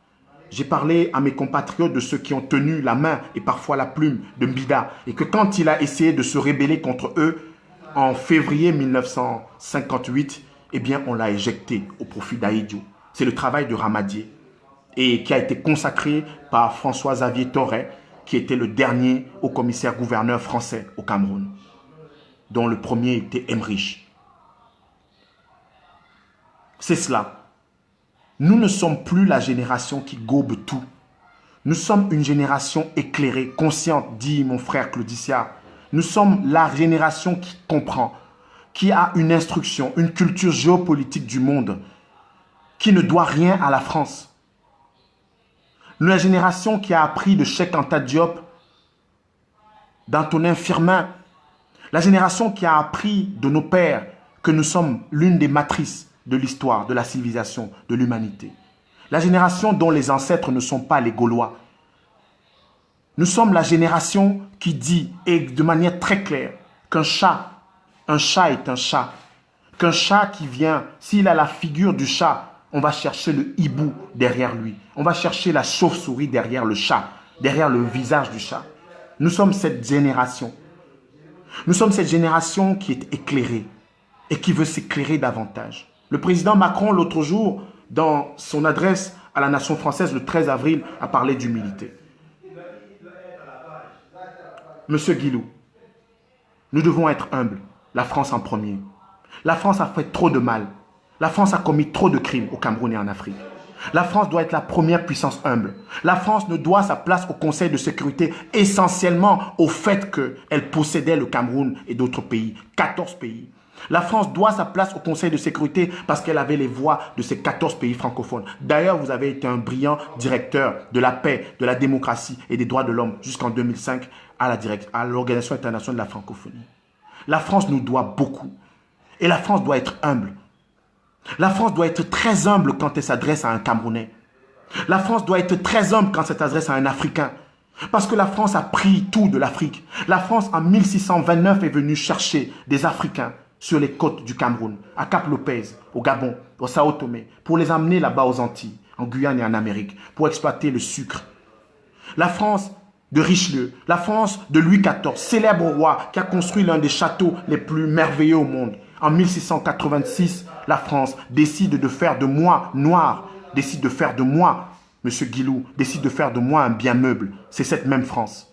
J'ai parlé à mes compatriotes de ceux qui ont tenu la main et parfois la plume de Mbida et que quand il a essayé de se rebeller contre eux en février 1958, eh bien on l'a éjecté au profit d'Ahidjo. C'est le travail de Ramadier et qui a été consacré par François-Xavier Toret qui était le dernier haut-commissaire gouverneur français au Cameroun, dont le premier était Emmerich. C'est cela. Nous ne sommes plus la génération qui gobe tout. Nous sommes une génération éclairée, consciente, dit mon frère Claudicia. Nous sommes la génération qui comprend, qui a une instruction, une culture géopolitique du monde, qui ne doit rien à la France. Nous, la génération qui a appris de Cheikh Anta Diop, d'Antonin Firmin, la génération qui a appris de nos pères que nous sommes l'une des matrices de l'histoire, de la civilisation, de l'humanité. La génération dont les ancêtres ne sont pas les Gaulois. Nous sommes la génération qui dit, et de manière très claire, qu'un chat est un chat. Qu'un chat qui vient, s'il a la figure du chat, on va chercher le hibou derrière lui. On va chercher la chauve-souris derrière le chat, derrière le visage du chat. Nous sommes cette génération. Nous sommes cette génération qui est éclairée et qui veut s'éclairer davantage. Le président Macron, l'autre jour, dans son adresse à la nation française le 13 avril, a parlé d'humilité. Monsieur Guilou, nous devons être humbles, la France en premier. La France a fait trop de mal. La France a commis trop de crimes au Cameroun et en Afrique. La France doit être la première puissance humble. La France ne doit sa place au Conseil de sécurité essentiellement au fait qu'elle possédait le Cameroun et d'autres pays, 14 pays. La France doit sa place au Conseil de sécurité parce qu'elle avait les voix de ces 14 pays francophones. D'ailleurs, vous avez été un brillant directeur de la paix, de la démocratie et des droits de l'homme jusqu'en 2005 à l'Organisation internationale de la francophonie. La France nous doit beaucoup. Et la France doit être humble. La France doit être très humble quand elle s'adresse à un Camerounais. La France doit être très humble quand elle s'adresse à un Africain. Parce que la France a pris tout de l'Afrique. La France, en 1629, est venue chercher des Africains sur les côtes du Cameroun, à Cap-Lopez, au Gabon, au Sao Tomé, pour les amener là-bas aux Antilles, en Guyane et en Amérique, pour exploiter le sucre. La France de Richelieu, la France de Louis XIV, célèbre roi qui a construit l'un des châteaux les plus merveilleux au monde. En 1686, la France décide de faire de moi noir, décide de faire de moi, Monsieur Guilou, décide de faire de moi un bien meuble. C'est cette même France.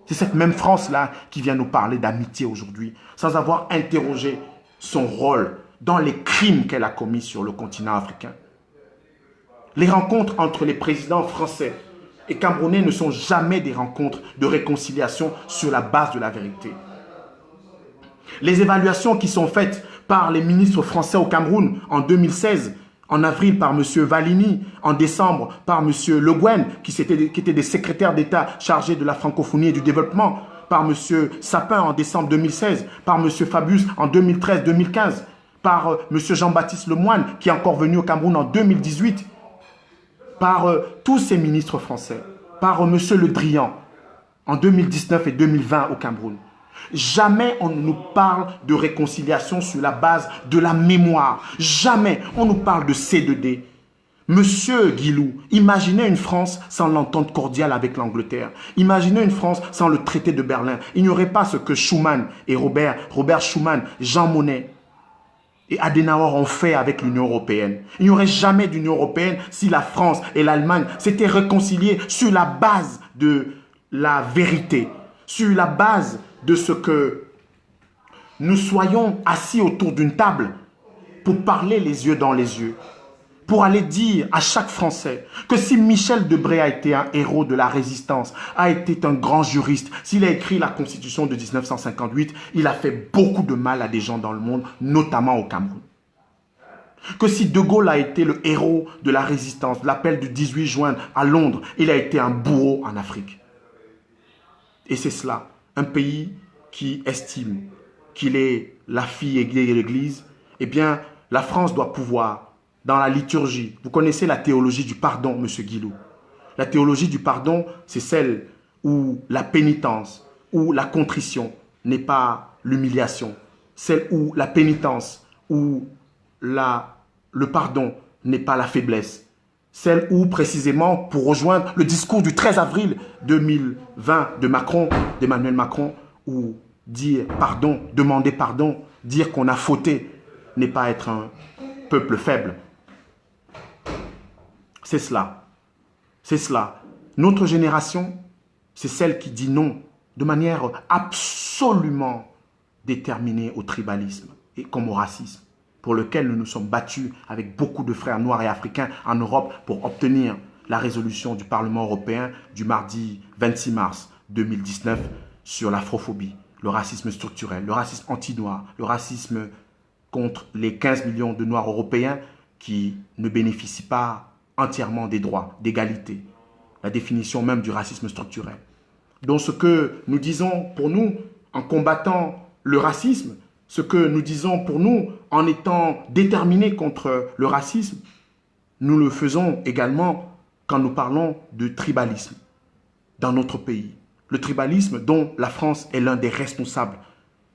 C'est cette même France-là qui vient nous parler d'amitié aujourd'hui, sans avoir interrogé son rôle dans les crimes qu'elle a commis sur le continent africain. Les rencontres entre les présidents français et camerounais ne sont jamais des rencontres de réconciliation sur la base de la vérité. Les évaluations qui sont faites par les ministres français au Cameroun en 2016, en avril par M. Valini, en décembre par M. Le Guen, qui étaient des secrétaires d'État chargés de la francophonie et du développement, par M. Sapin en décembre 2016, par M. Fabius en 2013-2015, par M. Jean-Baptiste Lemoyne, qui est encore venu au Cameroun en 2018, par tous ces ministres français, par M. Le Drian en 2019 et 2020 au Cameroun. Jamais on ne nous parle de réconciliation sur la base de la mémoire. Jamais on nous parle de C2D. Monsieur Guilou, imaginez une France sans l'entente cordiale avec l'Angleterre. Imaginez une France sans le traité de Berlin. Il n'y aurait pas ce que Schuman et Robert Schuman, Jean Monnet et Adenauer ont fait avec l'Union européenne. Il n'y aurait jamais d'Union européenne si la France et l'Allemagne s'étaient réconciliées sur la base de la vérité, sur la base de ce que nous soyons assis autour d'une table pour parler les yeux dans les yeux, pour aller dire à chaque Français que si Michel Debré a été un héros de la résistance, a été un grand juriste, s'il a écrit la Constitution de 1958, il a fait beaucoup de mal à des gens dans le monde, notamment au Cameroun. Que si De Gaulle a été le héros de la résistance, de l'appel du 18 juin à Londres, il a été un bourreau en Afrique. Et c'est cela. Un pays qui estime qu'il est la fille aiguë de l'Église, eh bien, la France doit pouvoir, dans la liturgie, vous connaissez la théologie du pardon, M. Guilou. La théologie du pardon, c'est celle où la pénitence, où la contrition n'est pas l'humiliation, celle où la pénitence, où le pardon n'est pas la faiblesse, celle où, précisément, pour rejoindre le discours du 13 avril 2020 d'Emmanuel Macron, où dire pardon, demander pardon, dire qu'on a fauté, n'est pas être un peuple faible. C'est cela. C'est cela. Notre génération, c'est celle qui dit non de manière absolument déterminée au tribalisme et comme au racisme, pour lequel nous nous sommes battus avec beaucoup de frères noirs et africains en Europe pour obtenir la résolution du Parlement européen du mardi 26 mars 2019 sur l'afrophobie, le racisme structurel, le racisme anti-noir, le racisme contre les 15 millions de Noirs européens qui ne bénéficient pas entièrement des droits, d'égalité, la définition même du racisme structurel. Donc ce que nous disons pour nous en combattant le racisme, ce que nous disons pour nous en étant déterminés contre le racisme, nous le faisons également quand nous parlons de tribalisme dans notre pays. Le tribalisme dont la France est l'un des responsables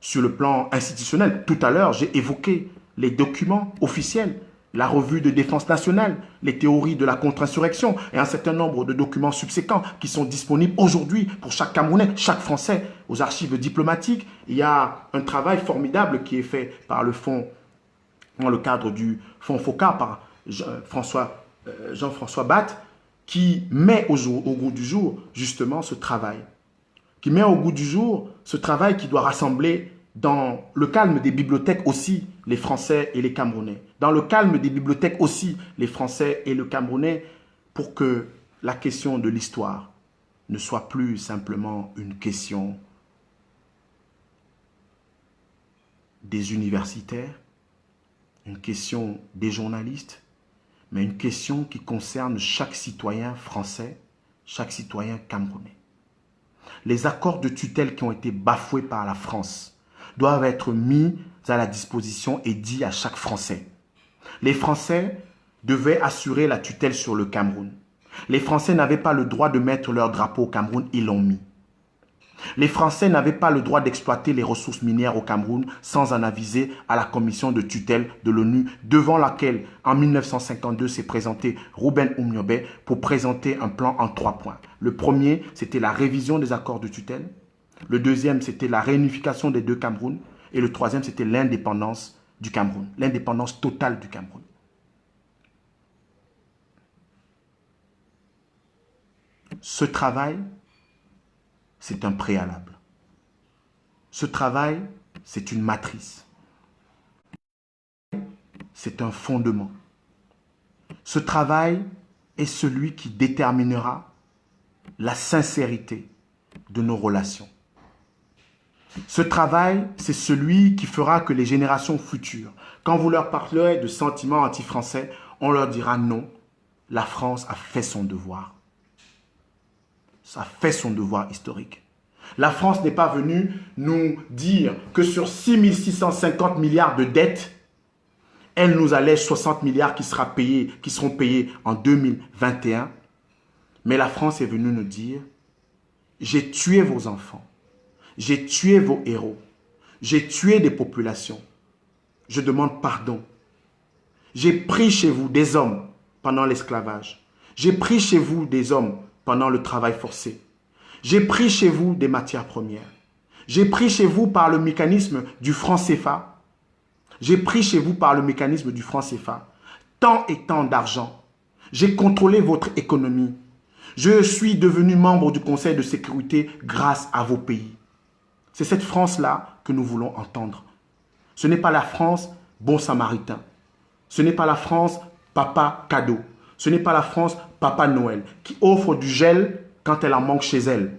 sur le plan institutionnel. Tout à l'heure, j'ai évoqué les documents officiels, la revue de défense nationale, les théories de la contre-insurrection et un certain nombre de documents subséquents qui sont disponibles aujourd'hui pour chaque Camerounais, chaque Français, aux archives diplomatiques. Il y a un travail formidable qui est fait par le fonds, dans le cadre du fonds FOCA, par Jean-François Batte, qui met au goût du jour justement ce travail. Qui met au goût du jour ce travail qui doit rassembler dans le calme des bibliothèques aussi les Français et les Camerounais. Dans le calme des bibliothèques aussi les Français et le Camerounais, pour que la question de l'histoire ne soit plus simplement une question des universitaires, une question des journalistes, mais une question qui concerne chaque citoyen français, chaque citoyen camerounais. Les accords de tutelle qui ont été bafoués par la France doivent être mis à la disposition et dits à chaque Français. Les Français devaient assurer la tutelle sur le Cameroun. Les Français n'avaient pas le droit de mettre leur drapeau au Cameroun, ils l'ont mis. Les Français n'avaient pas le droit d'exploiter les ressources minières au Cameroun sans en aviser à la commission de tutelle de l'ONU, devant laquelle, en 1952, s'est présenté Rouben Oumniobé pour présenter un plan en 3 points. Le premier, c'était la révision des accords de tutelle. Le deuxième, c'était la réunification des 2 Camerouns. Et le troisième, c'était l'indépendance du Cameroun, l'indépendance totale du Cameroun. Ce travail, c'est un préalable. Ce travail, c'est une matrice. C'est un fondement. Ce travail, est celui qui déterminera la sincérité de nos relations. Ce travail, c'est celui qui fera que les générations futures, quand vous leur parlerez de sentiments anti-français, on leur dira non, la France a fait son devoir. Ça a fait son devoir historique. La France n'est pas venue nous dire que sur 6 650 milliards de dettes, elle nous allège 60 milliards qui seront payés en 2021. Mais la France est venue nous dire, j'ai tué vos enfants, j'ai tué vos héros, j'ai tué des populations. Je demande pardon. J'ai pris chez vous des hommes pendant l'esclavage. J'ai pris chez vous des hommes pendant le travail forcé. J'ai pris chez vous des matières premières. J'ai pris chez vous par le mécanisme du franc CFA. J'ai pris chez vous par le mécanisme du franc CFA tant et tant d'argent. J'ai contrôlé votre économie. Je suis devenu membre du Conseil de sécurité grâce à vos pays. C'est cette France-là que nous voulons entendre. Ce n'est pas la France bon samaritain. Ce n'est pas la France papa cadeau. Ce n'est pas la France papa Noël qui offre du gel quand elle en manque chez elle.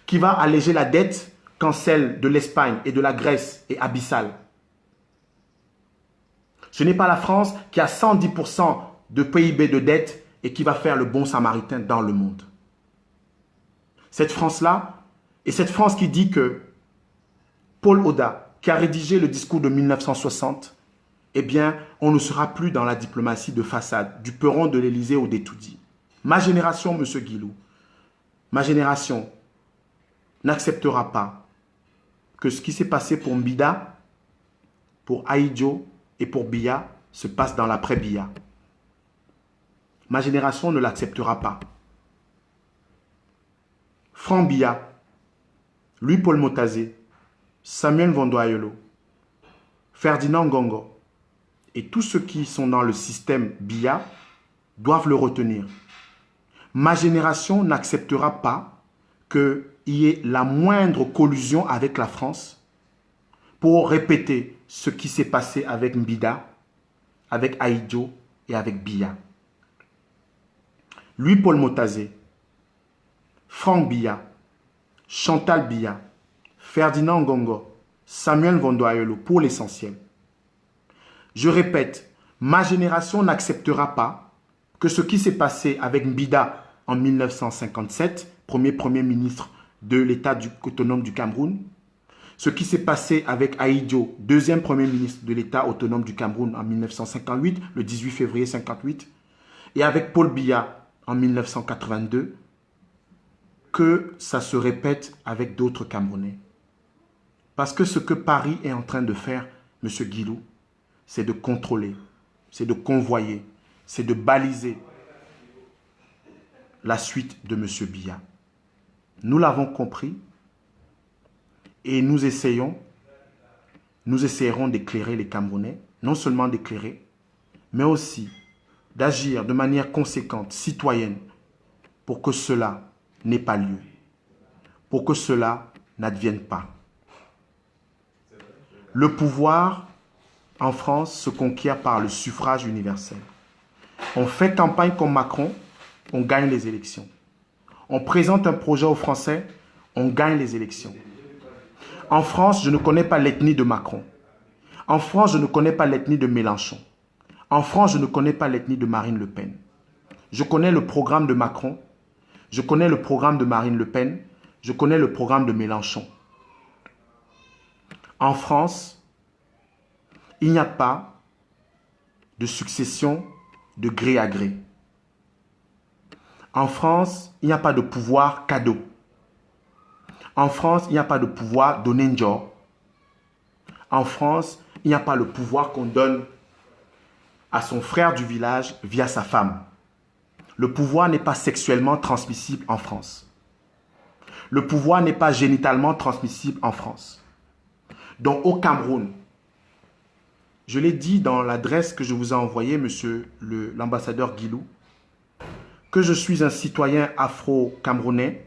Qui va alléger la dette quand celle de l'Espagne et de la Grèce est abyssale. Ce n'est pas la France qui a 110% de PIB de dette et qui va faire le bon samaritain dans le monde. Cette France-là, et cette France qui dit que Paul Oda, qui a rédigé le discours de 1960, eh bien, on ne sera plus dans la diplomatie de façade, du peron de l'Élysée au d'Etoudi. Ma génération, M. Guilou, ma génération n'acceptera pas que ce qui s'est passé pour Mbida, pour Ahidjo et pour Biya se passe dans l'après-Biya. Ma génération ne l'acceptera pas. Franck Biya, Louis-Paul Motazé, Samuel Vandoayelo, Ferdinand Ngongo et tous ceux qui sont dans le système Biya doivent le retenir. Ma génération n'acceptera pas qu'il y ait la moindre collusion avec la France pour répéter ce qui s'est passé avec Mbida, avec Ahidjo et avec Biya. Louis-Paul Motazé, Franck Biya, Chantal Biya, Ferdinand Ngongo, Samuel Vandoayelo pour l'essentiel. Je répète, ma génération n'acceptera pas que ce qui s'est passé avec Mbida en 1957, premier ministre de l'État autonome du Cameroun, ce qui s'est passé avec Ahidjo, deuxième premier ministre de l'État autonome du Cameroun en 1958, le 18 février 1958, et avec Paul Biya en 1982, que ça se répète avec d'autres Camerounais. Parce que ce que Paris est en train de faire, M. Guilou, c'est de contrôler, c'est de convoyer, c'est de baliser la suite de M. Biya. Nous l'avons compris et nous essayerons d'éclairer les Camerounais, non seulement d'éclairer, mais aussi d'agir de manière conséquente, citoyenne, pour que cela n'ait pas lieu, pour que cela n'advienne pas. Le pouvoir en France se conquiert par le suffrage universel. On fait campagne comme Macron, on gagne les élections. On présente un projet aux Français, on gagne les élections. En France, je ne connais pas l'ethnie de Macron. En France, je ne connais pas l'ethnie de Mélenchon. En France, je ne connais pas l'ethnie de Marine Le Pen. Je connais le programme de Macron, je connais le programme de Marine Le Pen, je connais le programme de Mélenchon. En France, il n'y a pas de succession de gré à gré. En France, il n'y a pas de pouvoir cadeau. En France, il n'y a pas de pouvoir donenjo. En France, il n'y a pas le pouvoir qu'on donne à son frère du village via sa femme. Le pouvoir n'est pas sexuellement transmissible en France. Le pouvoir n'est pas génitalement transmissible en France. Donc au Cameroun, je l'ai dit dans l'adresse que je vous ai envoyée, monsieur l'ambassadeur Guilou, que je suis un citoyen afro-camerounais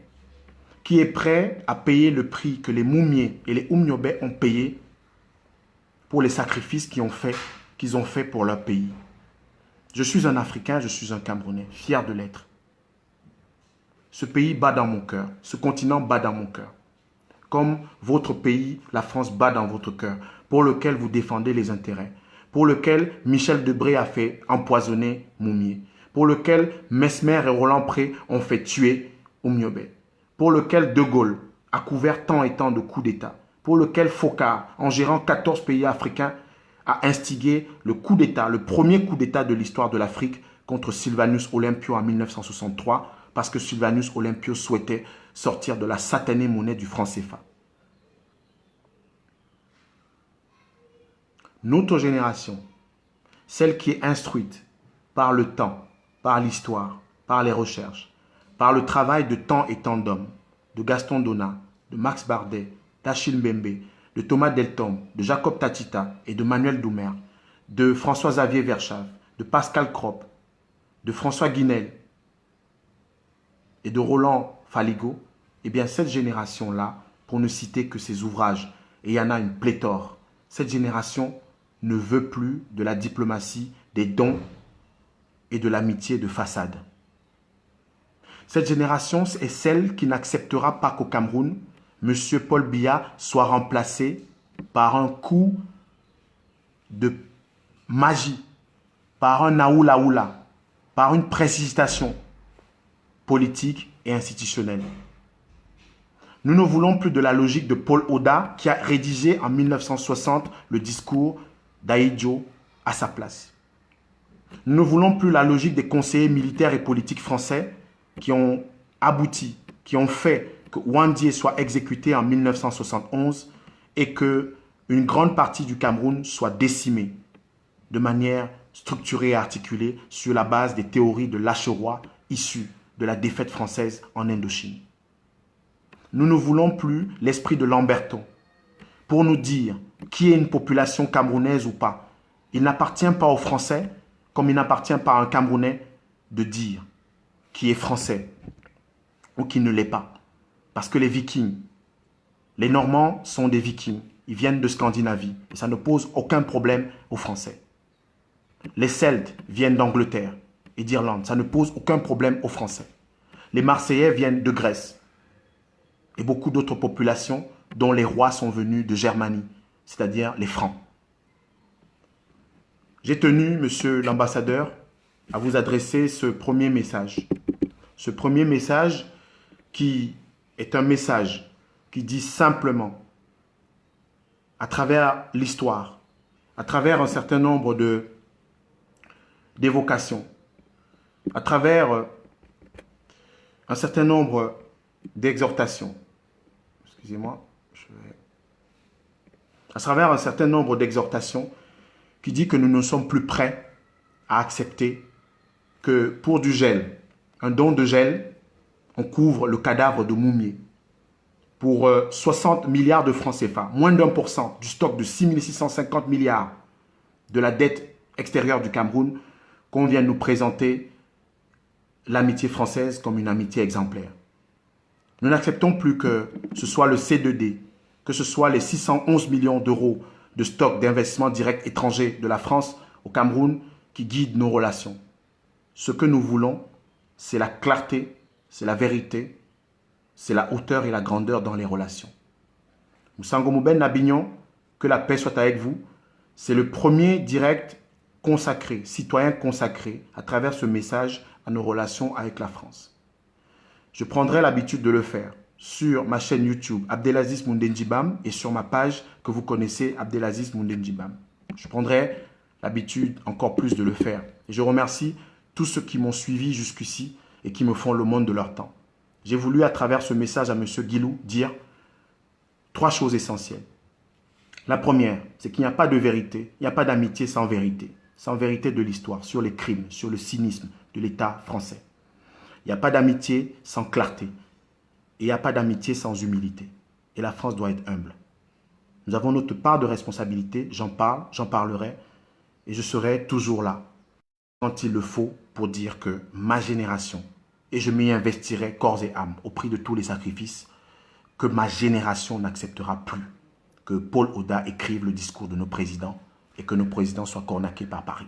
qui est prêt à payer le prix que les Moumiés et les Oumniobé ont payé pour les sacrifices qu'ils ont fait pour leur pays. Je suis un Africain, je suis un Camerounais, fier de l'être. Ce pays bat dans mon cœur, ce continent bat dans mon cœur. Comme votre pays, la France, bat dans votre cœur, pour lequel vous défendez les intérêts, pour lequel Michel Debré a fait empoisonner Moumié, pour lequel Mesmer et Roland Pré ont fait tuer Oumniobé, pour lequel De Gaulle a couvert tant et tant de coups d'État, pour lequel Foccart, en gérant 14 pays africains, a instigé le coup d'État, le premier coup d'État de l'histoire de l'Afrique contre Sylvanus Olympio en 1963, parce que Sylvanus Olympio souhaitait sortir de la satanée monnaie du franc CFA. Notre génération, celle qui est instruite par le temps, par l'histoire, par les recherches, par le travail de tant et tant d'hommes, de Gaston Donat, de Max Bardet, d'Achille Mbembe, de Thomas Deltombe, de Jacob Tatita et de Manuel Doumer, de François-Xavier Verschave, de Pascal Crop, de François Guinel et de Roland Faligo, eh bien cette génération-là, pour ne citer que ces ouvrages, et il y en a une pléthore, cette génération ne veut plus de la diplomatie, des dons et de l'amitié de façade. Cette génération est celle qui n'acceptera pas qu'au Cameroun, M. Paul Biya soit remplacé par un coup de magie, par un naoula-oula, par une précipitation politique et institutionnelle. Nous ne voulons plus de la logique de Paul Oda qui a rédigé en 1960 le discours d'Ahidjo à sa place. Nous ne voulons plus la logique des conseillers militaires et politiques français qui ont abouti, qui ont fait que Ouandié soit exécuté en 1971 et que une grande partie du Cameroun soit décimée de manière structurée et articulée sur la base des théories de Lacheroy issues de la défaite française en Indochine. Nous ne voulons plus l'esprit de Lamberton pour nous dire qui est une population camerounaise ou pas. Il n'appartient pas aux Français, comme il n'appartient pas à un Camerounais, de dire qui est français ou qui ne l'est pas. Parce que les Vikings, les Normands sont des Vikings. Ils viennent de Scandinavie et ça ne pose aucun problème aux Français. Les Celtes viennent d'Angleterre et d'Irlande. Ça ne pose aucun problème aux Français. Les Marseillais viennent de Grèce et beaucoup d'autres populations dont les rois sont venus de Germanie, c'est-à-dire les Francs. J'ai tenu, monsieur l'ambassadeur, à vous adresser ce premier message. Ce premier message qui est un message qui dit simplement, à travers l'histoire, à travers un certain nombre d'évocations, à travers un certain nombre d'exhortations, excusez-moi, à travers un certain nombre d'exhortations qui dit que nous ne sommes plus prêts à accepter que pour du gel, un don de gel, on couvre le cadavre de Moumié pour 60 milliards de francs CFA, moins d'1% du stock de 6 650 milliards de la dette extérieure du Cameroun, qu'on vient nous présenter l'amitié française comme une amitié exemplaire. Nous n'acceptons plus que ce soit le C2D, que ce soit les 611 millions d'euros de stock d'investissement direct étranger de la France au Cameroun qui guident nos relations. Ce que nous voulons, c'est la clarté, c'est la vérité, c'est la hauteur et la grandeur dans les relations. Moussango Mouben Nabignon, que la paix soit avec vous, c'est le premier direct consacré, citoyen consacré, à travers ce message à nos relations avec la France. Je prendrai l'habitude de le faire sur ma chaîne YouTube Abdelaziz Moundendjibam et sur ma page que vous connaissez Abdelaziz Moundendjibam. Je prendrai l'habitude encore plus de le faire. Et je remercie tous ceux qui m'ont suivi jusqu'ici et qui me font le monde de leur temps. J'ai voulu à travers ce message à M. Guilou dire 3 choses essentielles. La première, c'est qu'il n'y a pas de vérité, il n'y a pas d'amitié sans vérité de l'histoire, sur les crimes, sur le cynisme de l'État français. Il n'y a pas d'amitié sans clarté. Et il n'y a pas d'amitié sans humilité. Et la France doit être humble. Nous avons notre part de responsabilité, j'en parle, j'en parlerai, et je serai toujours là, quand il le faut, pour dire que ma génération, et je m'y investirai corps et âme, au prix de tous les sacrifices, que ma génération n'acceptera plus que Paul Oda écrive le discours de nos présidents et que nos présidents soient cornaqués par Paris.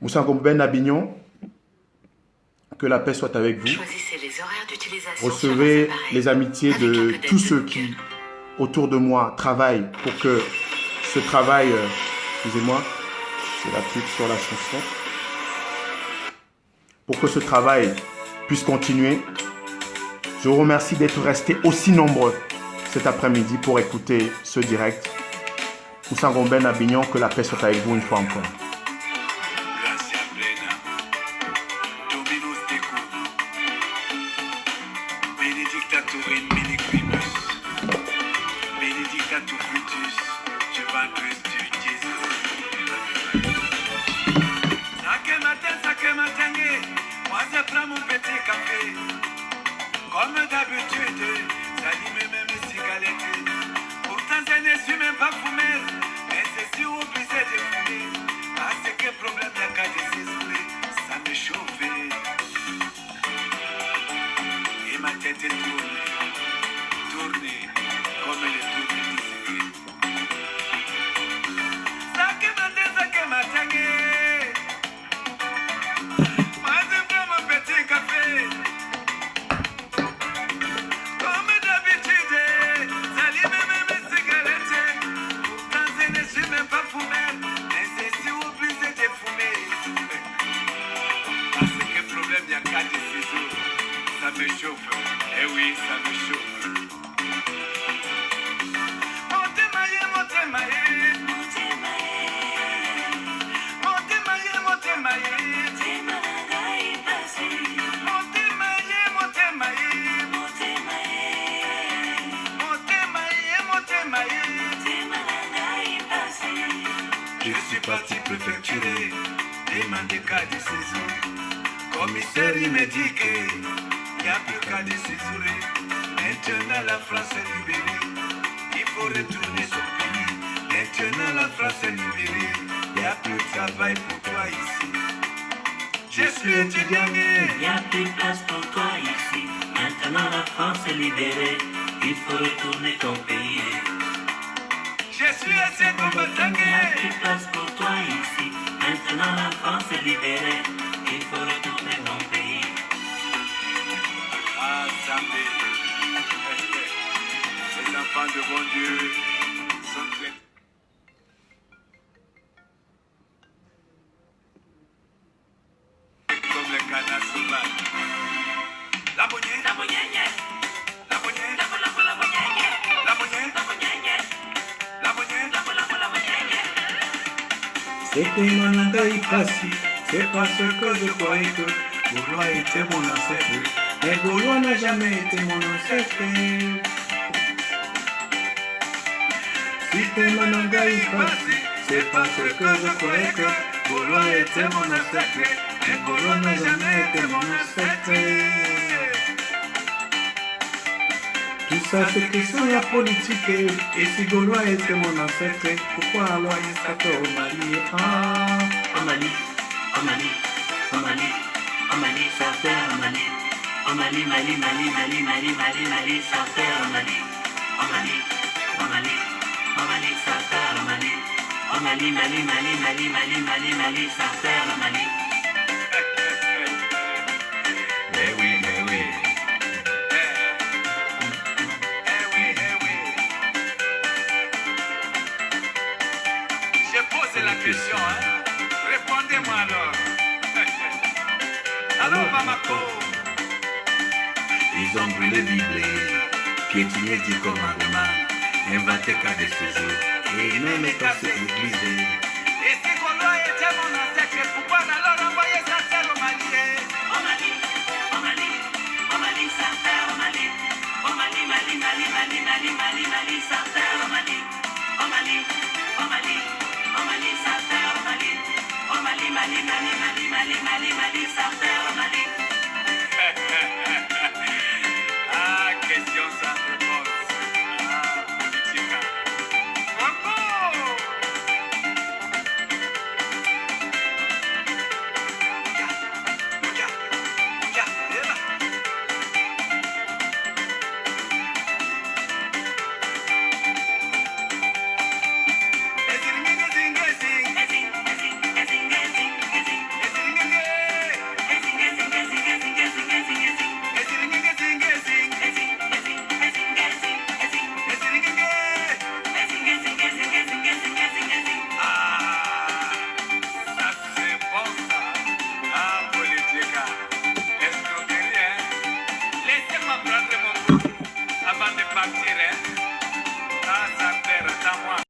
Moussa Ngomben Abignon, que la paix soit avec vous. Choisissez les horaires d'utilisation. Recevez les amitiés de tous ceux qui, autour de moi, travaillent pour que ce travail, excusez-moi, c'est la pub sur la chanson, pour que ce travail puisse continuer. Je vous remercie d'être restés aussi nombreux cet après-midi pour écouter ce direct. Moussa Ngomben Abignon, que la paix soit avec vous une fois encore. Comme d'habitude, j'allume même mes cigarettes. Pourtant, je ne suis même pas fumé. Mais je suis obligé de fumer. Parce que le problème, il y a qu'à décider. Ça me chauffe. Et ma tête tourne. Tourne comme les tours de ça que ma tête. Moi, j'aime bien mon petit café. Ça me chauffe, eh oui, ça me chauffe. Montez maillé, montez maillé. Montez maillé, montez maillé. Montez maillé, montez maillé. Montez maillé, montez maillé. Je suis parti préfecturer, demander cas de saison. Commissaire, il me dit qu'il n'y a plus qu'à décider. Maintenant, la France est libérée. Il faut retourner son pays. Maintenant, la France est libérée. Il n'y a plus de travail pour toi ici. Je suis étudiant. Il n'y a plus de place pour toi ici. Maintenant, la France est libérée. Il faut retourner ton pays. Je suis assez combattant. Il n'y a plus de place pour toi ici. Maintenant, la France est libérée. Il faut retourner mon pays. Ah, Zambé. Les enfants de bon Dieu sont très... Comme les canards sauvages. La bonnière. La bonnière. La bonnière. La bonnière. La bonnière. La bonnière. La bonnière. C'est que mon anga passé. C'est parce que je croyais que Gaulois était mon ancêtre. Mais Gaulois n'a jamais été mon ancêtre. Si que mon anga passé, c'est parce que je croyais que Gaulois était mon ancêtre. Mais Gaulois n'a jamais été mon ancêtre. Tout ça c'est question la politique. Et si Gaulois était mon ancêtre, pourquoi alors il s'appelle au Mali? Ah, Au Mali, au Mali, au Mali, au Mali, ça fait au Mali. Au Mali, Mali, Mali, Mali, Mali, Mali, Mali, ça fait au Mali. Au Mali, au Mali, au Mali, ça fait au Mali. Au Mali, Mali, Mali, Mali, Mali, Mali, Mali, ça fait au Mali. Eh oui, eh oui. Eh oui, eh oui. Je pose la question, hein. Répondez-moi alors. Alors, Bamako. ils ont brûlé Bible, piétiné du commandement, inventé cas de séjour, et même cassé l'église. Et si Gaulois était mon ancêtre, pourquoi alors envoyer sa terre au Mali? Au Mali, au Mali, au Mali, ça fait au Mali. Au Mali, Mali, Mali, Mali, Mali, Mali, Mali, ça fait au Mali. Au Mali, au Mali, au Mali, ça fait au Mali. Au Mali, Mali, Mali, Mali, Mali, Mali, Mali, ça fait au Mali.